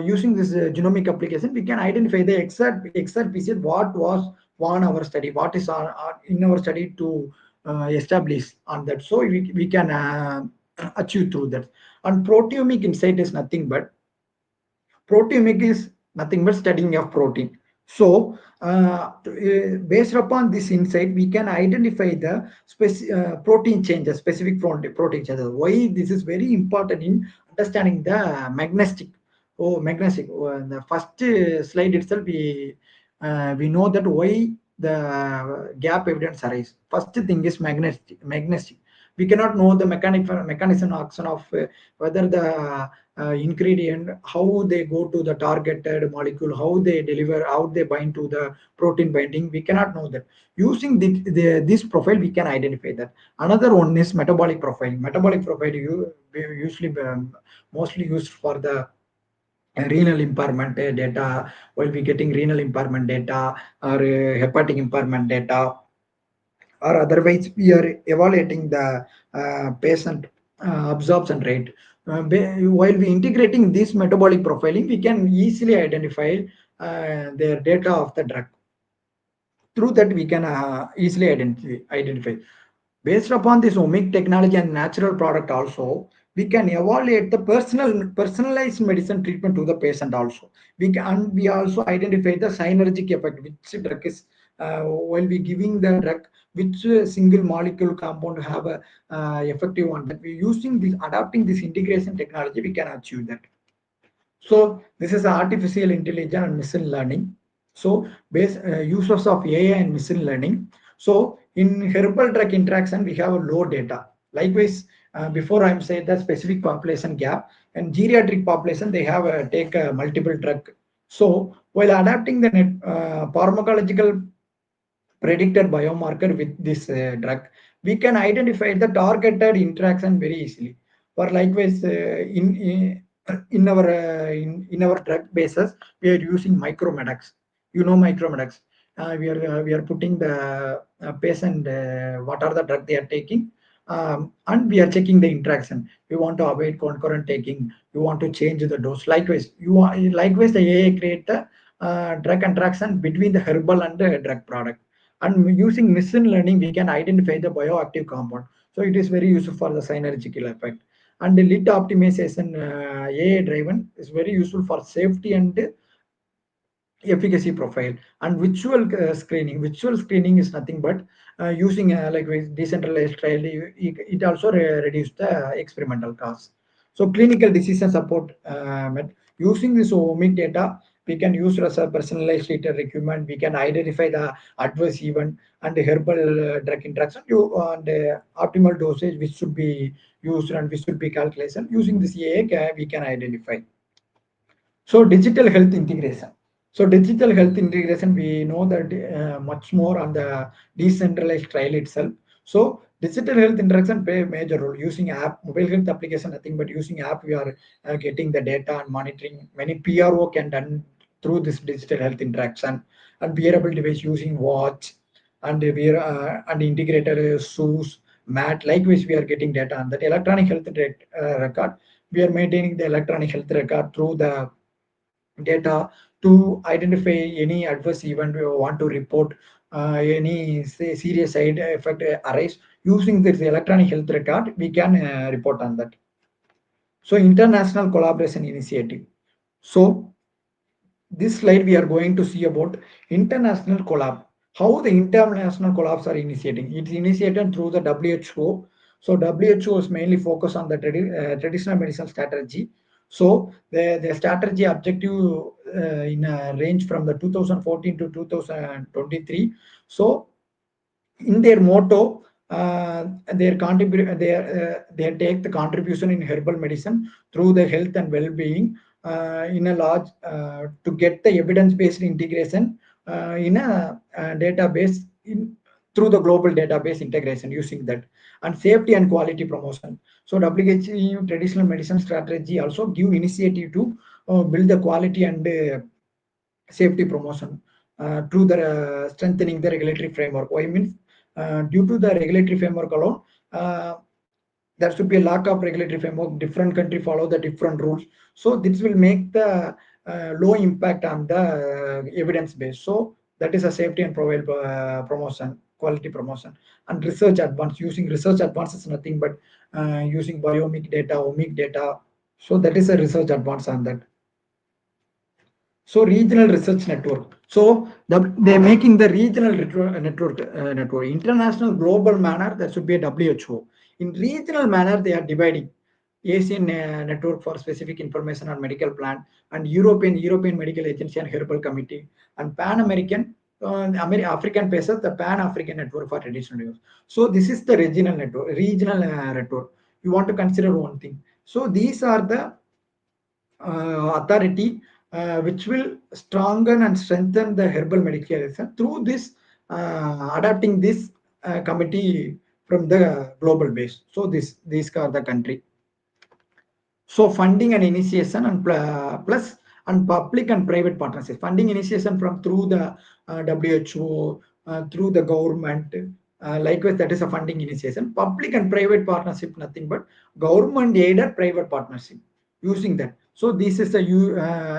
using this genomic application, we can identify the exact period what was on our study, what is in our study to establish on that. So we can achieve through that. And proteomic insight is nothing but proteomic is nothing but studying of protein. So, based upon this insight, we can identify the protein changes, specific protein changes. Why this is very important in understanding the magnetic. Oh, magnetic. The first slide itself, we know that why the gap evidence arise. First thing is magnetic. Magnetic. We cannot know the mechanism action of whether the ingredient, how they go to the targeted molecule, how they deliver, how they bind to the protein binding. We cannot know that. Using this profile, we can identify that. Another one is metabolic profile. Metabolic profile usually mostly used for the renal impairment data. While we getting renal impairment data or hepatic impairment data, or otherwise we are evaluating the patient absorption rate. While we integrating this metabolic profiling, we can easily identify their data of the drug. Through that, we can easily identify. Based upon this omic technology and natural product also, we can evaluate the personalized medicine treatment to the patient also. We also identify the synergic effect, which drug is while we giving the drug, which single molecule compound have a effective one. That we using this adapting this integration technology, we can achieve that. So this is artificial intelligence and machine learning. So base uses of AI and machine learning. So in herbal drug interaction, we have a low data. Likewise, before I'm saying the specific population gap and geriatric population, they have take multiple drug. So while adapting the pharmacological predicted biomarker with this drug, we can identify the targeted interaction very easily. For likewise, in our drug bases, we are using micromedics. You know micromedics. We are putting the patient what are the drug they are taking, and we are checking the interaction. We want to avoid concurrent taking. You want to change the dose. Likewise the AI create the drug interaction between the herbal and the drug product, and using machine learning we can identify the bioactive compound. So it is very useful for the synergical effect. And the lead optimization, AI driven, is very useful for safety and efficacy profile. And visual screening is nothing but using like with decentralized trial, it also reduce the experimental costs. So clinical decision support, using this omic data, we can use as a personalized treatment requirement. We can identify the adverse event and the herbal drug interaction, and optimal dosage which should be used and which should be calculation. Using this AI, we can identify. So digital health integration. So digital health integration, we know that much more on the decentralized trial itself. So digital health interaction play a major role. Using app, mobile health application, nothing but using app, we are getting the data and monitoring. Many PRO can done through this digital health interaction, and wearable device using watch and and integrated shoes, mat. Likewise, we are getting data on that electronic health record. We are maintaining the electronic health record through the data to identify any adverse event we want to report, any say serious side effect arise. Using this electronic health record, we can report on that. So international collaboration initiative. So this slide we are going to see about international collab. How the international collabs are initiating. It's initiated through the WHO. So WHO is mainly focused on the traditional medicine strategy. So the strategy objective in a range from the 2014 to 2023. So in their motto, they take the contribution in herbal medicine through the health and well-being in a large to get the evidence-based integration in a database through the global database integration using that, and safety and quality promotion. So WHO traditional medicine strategy also give initiative to build the quality and safety promotion through the strengthening the regulatory framework. Why means due to the regulatory framework alone, uh, there should be a lack of regulatory framework. Different country follow the different rules. So this will make the low impact on the evidence base. So that is a safety and provide promotion, quality promotion, and research advance. Using research advance is nothing but using biomic data, omic data. So that is a research advance on that. So regional research network. So they're making the regional network. International global manner, there should be a WHO. In regional manner, they are dividing Asian network for specific information on medical plan, and European Medical Agency and Herbal Committee, and Pan American African basis, the Pan African Network for traditional use. So this is the regional network. You want to consider one thing. So these are the authority which will strengthen and strengthen the herbal medicine through this adapting this committee from the global base. So these are the country. So funding and initiation and plus and public and private partnerships. Funding initiation from through the WHO, through the government. Likewise, that is a funding initiation. Public and private partnership, nothing but government aided private partnership using that. So this is the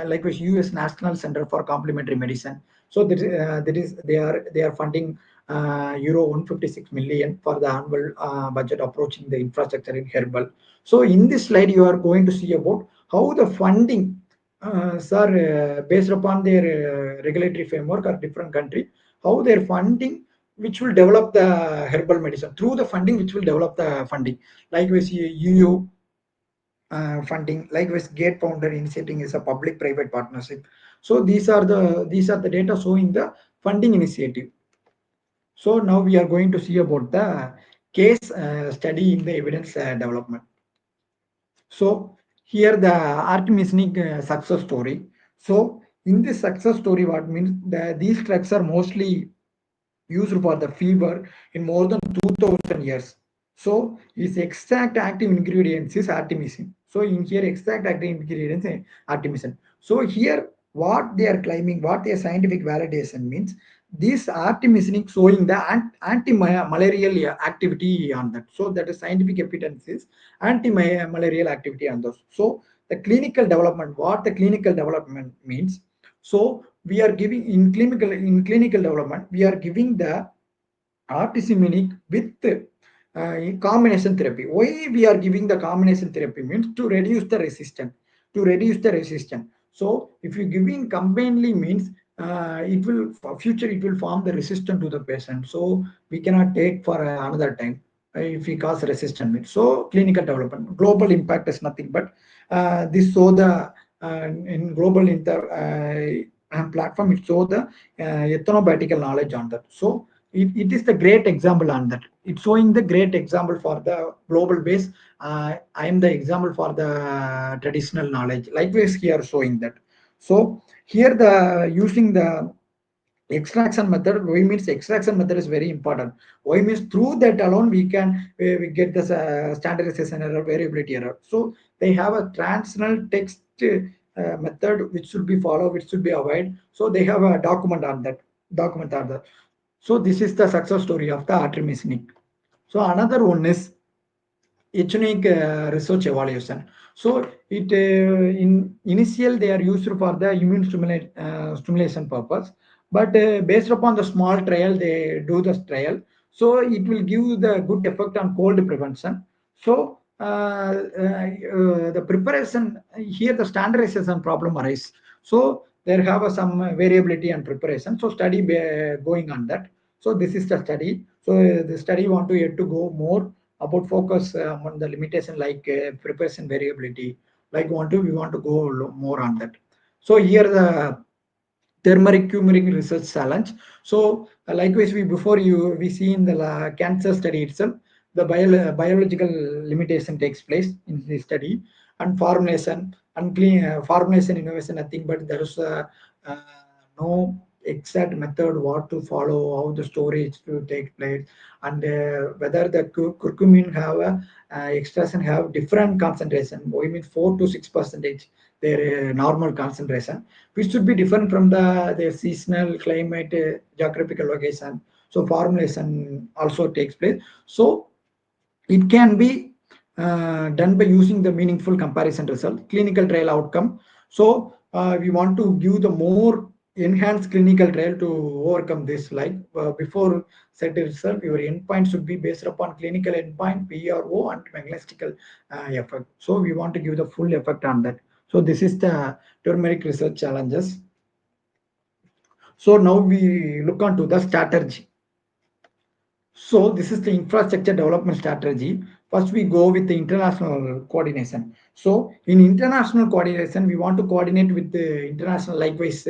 likewise US National Center for Complementary Medicine. So that is they are funding euro 156 million for the annual budget approaching the infrastructure in herbal. So in this slide, you are going to see about how the funding are based upon their regulatory framework or different country, how their funding which will develop the herbal medicine through the funding which will develop the funding. Likewise, EU funding, likewise Gate Founder initiating is a public-private partnership. So these are the data showing the funding initiative. So now we are going to see about the case study in the evidence development. So here the Artemisinic success story. So in this success story, what means that these drugs are mostly used for the fever in more than 2000 years. So its exact active ingredients is artemisinin. So in here exact active ingredients is artemisinin. So here what they are claiming, what their scientific validation means, this artemisinin showing the anti-malarial activity on that. So that is scientific evidence is anti-malarial activity on those. So the clinical development, what the clinical development means. So we are giving in clinical development, we are giving the artemisinic with combination therapy. Why we are giving the combination therapy means to reduce the resistance. To reduce the resistance. So if you giving combinedly means it will for future it will form the resistance to the patient. So we cannot take for another time if we cause resistance means. So clinical development, global impact is nothing but this show the in global platform it show the ethnobiotical knowledge on that. So it is the great example on that. It's showing the great example for the global base. I am the example for the traditional knowledge. Likewise, here showing that. So here the using the extraction method. Why means extraction method is very important. Why means through that alone we get this standardization error, variability error. So they have a transitional text method which should be followed, which should be avoided. So they have a document on that. Document on that. So this is the success story of the artemisinic. So another one is ethnic research evaluation. So it in initial they are used for the immune stimulation purpose, but based upon the small trial they do the trial. So it will give the good effect on cold prevention. So the preparation here the standardization problem arise. So there have some variability and preparation. So study going on that. So this is the study. So the study want to yet to go more about focus on the limitation like preparation variability, like we want to go more on that. So here the turmeric research challenge. So likewise we see in the cancer study itself the biological limitation takes place in the study, and formulation and clean formulation innovation nothing but there is uh, no exact method what to follow, how the storage to take place, and whether the curcumin have a extraction have different concentration. We mean 4 to 6% their normal concentration, which should be different from the seasonal climate, geographical location. So formulation also takes place. So it can be done by using the meaningful comparison result, clinical trial outcome. So we want to give the more enhanced clinical trial to overcome this. Like before set result, your endpoint should be based upon clinical endpoint, PRO, and magnetical effect. So we want to give the full effect on that. So this is the turmeric research challenges. So now we look onto the strategy. So this is the infrastructure development strategy. First, we go with the international coordination. So in international coordination, we want to coordinate with the international, likewise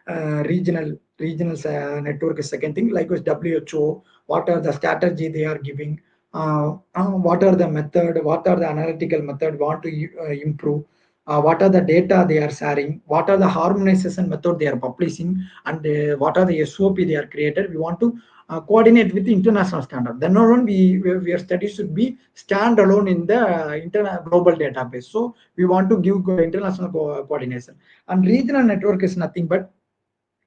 regional network is second thing. Likewise WHO, what are the strategy they are giving, what are the method, what are the analytical method want to improve, what are the data they are sharing, what are the harmonization method they are publishing, and what are the SOP they are created. We want to coordinate with the international standard. Then on our studies should be standalone in the internal global database. So we want to give international coordination. And regional network is nothing but,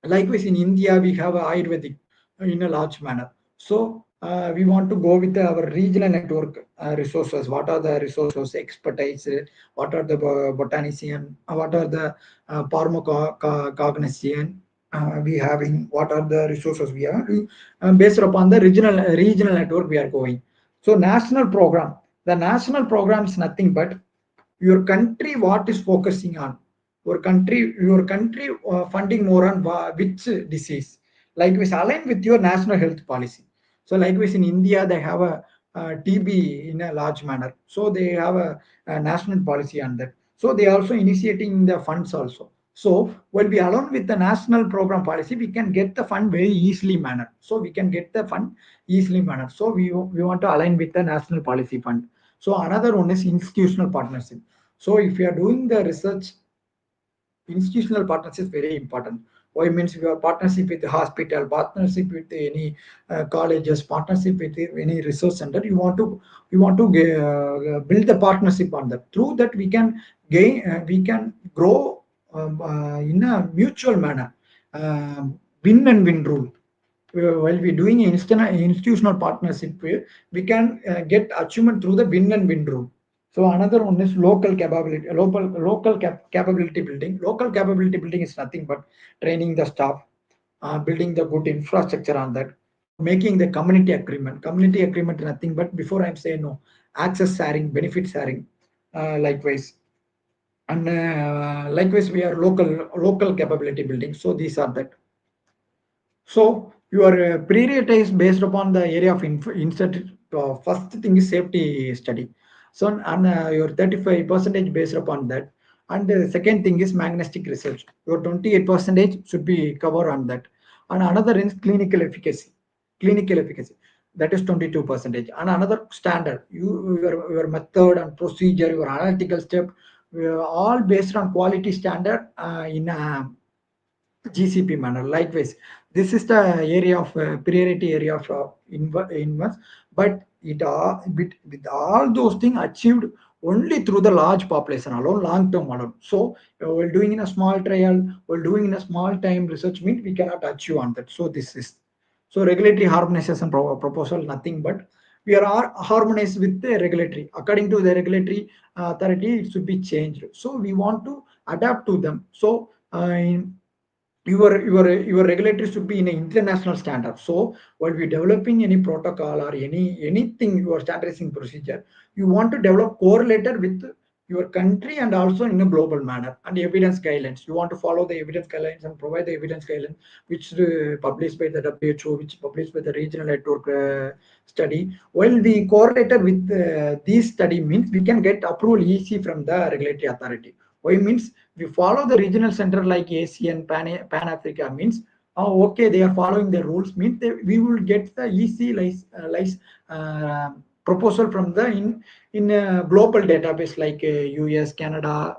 likewise in India we have Ayurvedic in a large manner. So we want to go with our regional network resources. What are the resources, expertise? What are the botanician? What are the pharmacognosian? We having, what are the resources we have, based upon the regional network we are going. So national program, the national program is nothing but your country what is focusing on, your country funding more on which disease, likewise align with your national health policy. So likewise in India they have a, TB in a large manner, so they have a national policy on that. So they also initiating the funds also. So when we align with the national program policy, we can get the fund very easily manner. So we can get the fund easily manner. So we want to align with the national policy fund. So another one is institutional partnership. So if you are doing the research, institutional partnership is very important. Why means you are partnership with the hospital, partnership with any colleges, partnership with any research center. You want to build the partnership on that. Through that we can gain, we can grow in a mutual manner, win and win rule. While we doing institutional partnership, we can get achievement through the win and win rule. So another one is local capability building. Local capability building is nothing but training the staff, building the good infrastructure on that. So making the community agreement. Community agreement is nothing but, before I'm saying no, access sharing, benefit sharing, likewise. And likewise we are local capability building. So these are that. So your prioritize based upon the area of insert. First thing is safety study. So and your 35 percentage based upon that. And the second thing is magnetic research. Your 28 percentage should be covered on that. And another is clinical efficacy. Clinical efficacy, that is 22 percentage. And another standard, your method and procedure, your analytical step, all based on quality standard in GCP manner. Likewise, this is the area of priority area of invest, but with all those things achieved only through the large population alone, long term alone. So while doing in a small trial, while doing in a small time research means we cannot achieve on that. So this is, so regulatory harmonization proposal nothing but we are harmonized with the regulatory, according to the regulatory authority it should be changed. So we want to adapt to them. So your regulatory should be in an international standard. So while we developing any protocol or anything, your standardizing procedure, you want to develop correlated with your country and also in a global manner. And evidence guidelines, you want to follow the evidence guidelines and provide the evidence guidelines which published by the WHO, which published by the regional network study. While we correlated with these study means we can get approval easy from the regulatory authority. Why means we follow the regional center like ASEAN, Pan Africa means, oh, okay, they are following the rules means we will get the easy uh, proposal from the in a global database like US, Canada,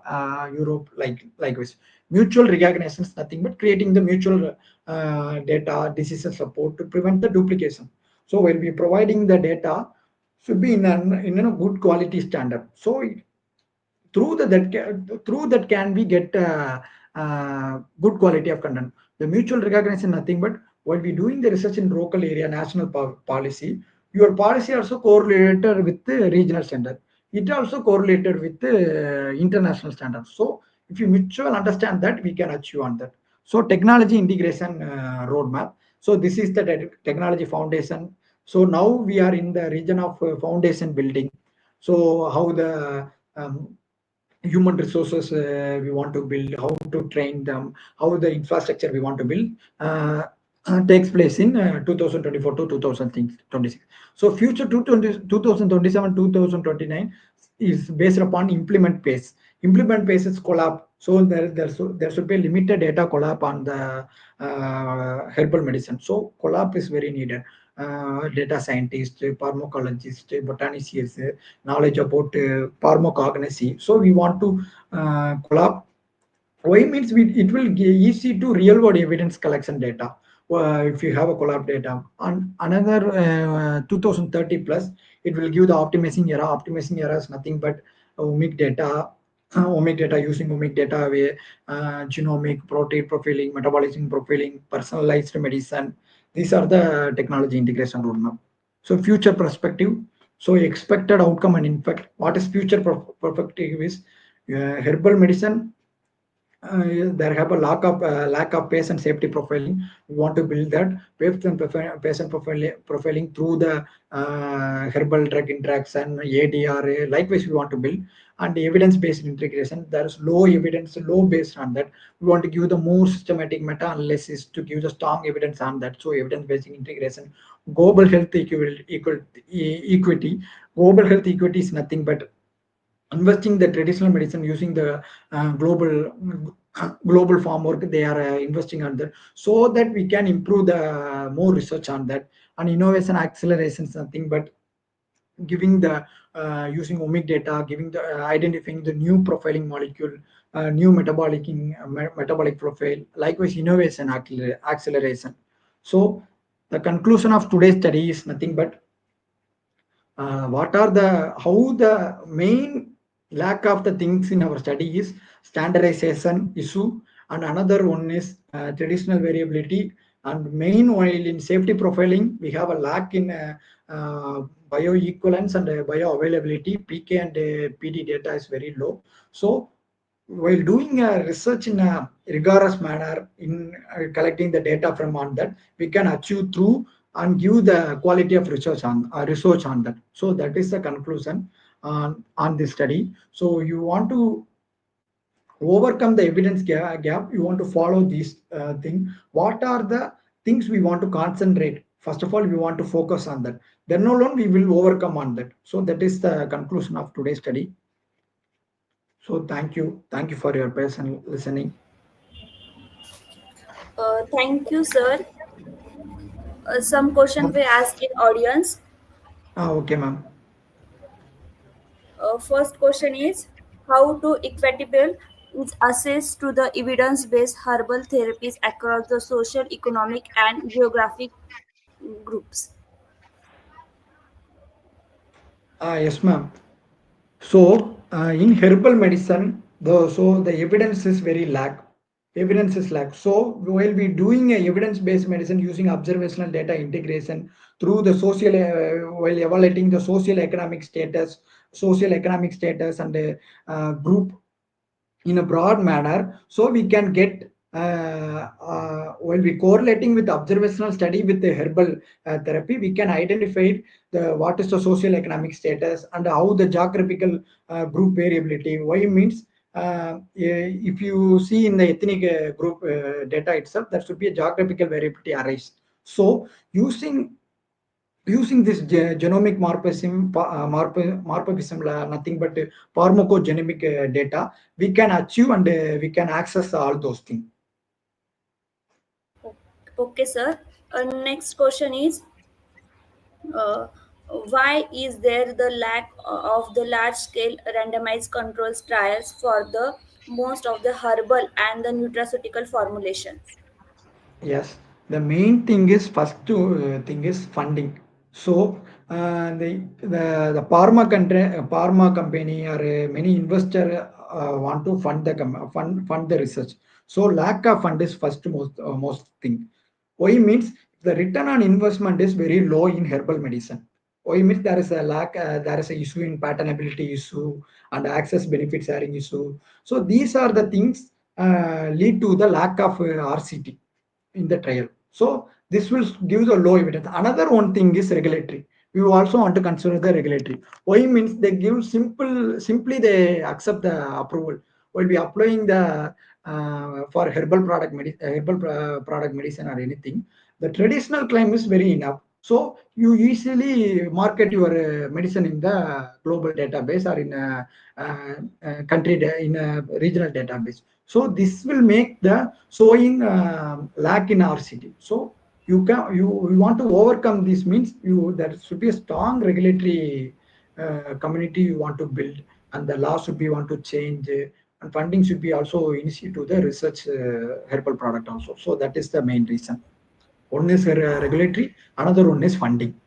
Europe, likewise. Mutual recognition is nothing but creating the mutual data decision support to prevent the duplication. So while we providing the data should be in a good quality standard. So through that can we get good quality of content. The mutual recognition nothing but while we doing the research in local area national policy, your policy also correlated with the regional center. it also correlated with the international standards. So if you mutual understand that, we can achieve on that. So technology integration roadmap. So this is the technology foundation. So now we are in the region of foundation building. So how the human resources we want to build, how to train them, how the infrastructure we want to build uh, takes place in 2024 to 2026. So future 2027 2029 is based upon implement pace. Implement pace is collab. So there should be limited data collab on the herbal medicine. So collab is very needed. Data scientist, pharmacologist, botanicians, knowledge about pharmacognosy. So we want to collab. Why means it will easy to real world evidence collection data. If you have a collab data on another 2030 plus, it will give the optimizing era. Optimizing era is nothing but omic data. Omic data, using omic data, genomic, protein profiling, metabolism profiling, personalized medicine. These are the technology integration roadmap. So future perspective. So expected outcome, and in fact, what is future perspective is herbal medicine. There have a lack of patient safety profiling. We want to build that patient profiling through the herbal drug interaction, ADRA. Likewise, we want to build and evidence-based integration. There is low evidence, low based on that. We want to give the more systematic meta-analysis to give the strong evidence on that. So evidence-based integration, global health equity. Global health equity is nothing but investing the traditional medicine using the global farm work they are investing on that, so that we can improve the more research on that. And innovation acceleration is nothing but giving the using omic data, giving the identifying the new profiling molecule, new metabolic profile. Likewise, innovation acceleration. So the conclusion of today's study is nothing but what are the how the main lack of the things in our study is standardization issue, and another one is traditional variability, and main while in safety profiling we have a lack in bioequivalence and bioavailability. PK and PD data is very low. So while doing research in a rigorous manner in collecting the data from on that, we can achieve through and give the quality of research on that. So that is the conclusion on this study. So you want to overcome the evidence gap, you want to follow these thing. What are the things we want to concentrate? First of all, we want to focus on that, then alone we will overcome on that. So that is the conclusion of today's study. So thank you for your patient listening. Thank you, sir. Some question we ask in audience. Okay, ma'am. First question is how to equitable is access to the evidence-based herbal therapies across the social, economic, and geographic groups. Yes, ma'am. So, in herbal medicine, the evidence is very lack. Evidence is lack. So, while we doing a evidence-based medicine using observational data integration through the social, while evaluating the social economic status and group in a broad manner, so we can get while we correlating with observational study with the herbal therapy, we can identify the what is the social economic status and how the geographical group variability. Why means if you see in the ethnic group data itself, there should be a geographical variability arise. So using this genomic morphism, nothing but pharmacogenomic data, we can achieve and we can access all those things. Okay, sir. Next question is uh, why is there the lack of the large-scale randomized controls trials for the most of the herbal and the nutraceutical formulations? Yes, the main thing is first thing is funding. So the pharma company or many investor want to fund the research. So lack of fund is first most thing. Why means the return on investment is very low in herbal medicine. Why means there is a lack, there is a issue in paternability issue and access benefit sharing issue. So these are the things lead to the lack of RCT in the trial. So this will give the low evidence. Another one thing is regulatory. We also want to consider the regulatory. Why means they give simply they accept the approval. While we applying the for herbal product medicine or anything, the traditional claim is very enough. So you easily market your medicine in the global database or in a, in a regional database. So this will make the showing lack in our city. So you want to overcome this means you there should be a strong regulatory community you want to build, and the law should be want to change, and funding should be also initiated to the research herbal product also. So that is the main reason. One is regulatory, another one is funding.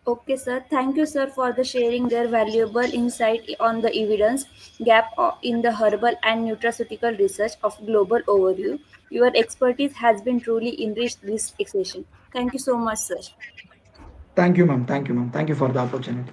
Okay, sir. Thank you, sir, for the sharing their valuable insight on the evidence gap in the herbal and nutraceutical research of global overview. Your expertise has been truly enriched this session. Thank you so much, sir. Thank you, ma'am. Thank you, ma'am. Thank you for the opportunity.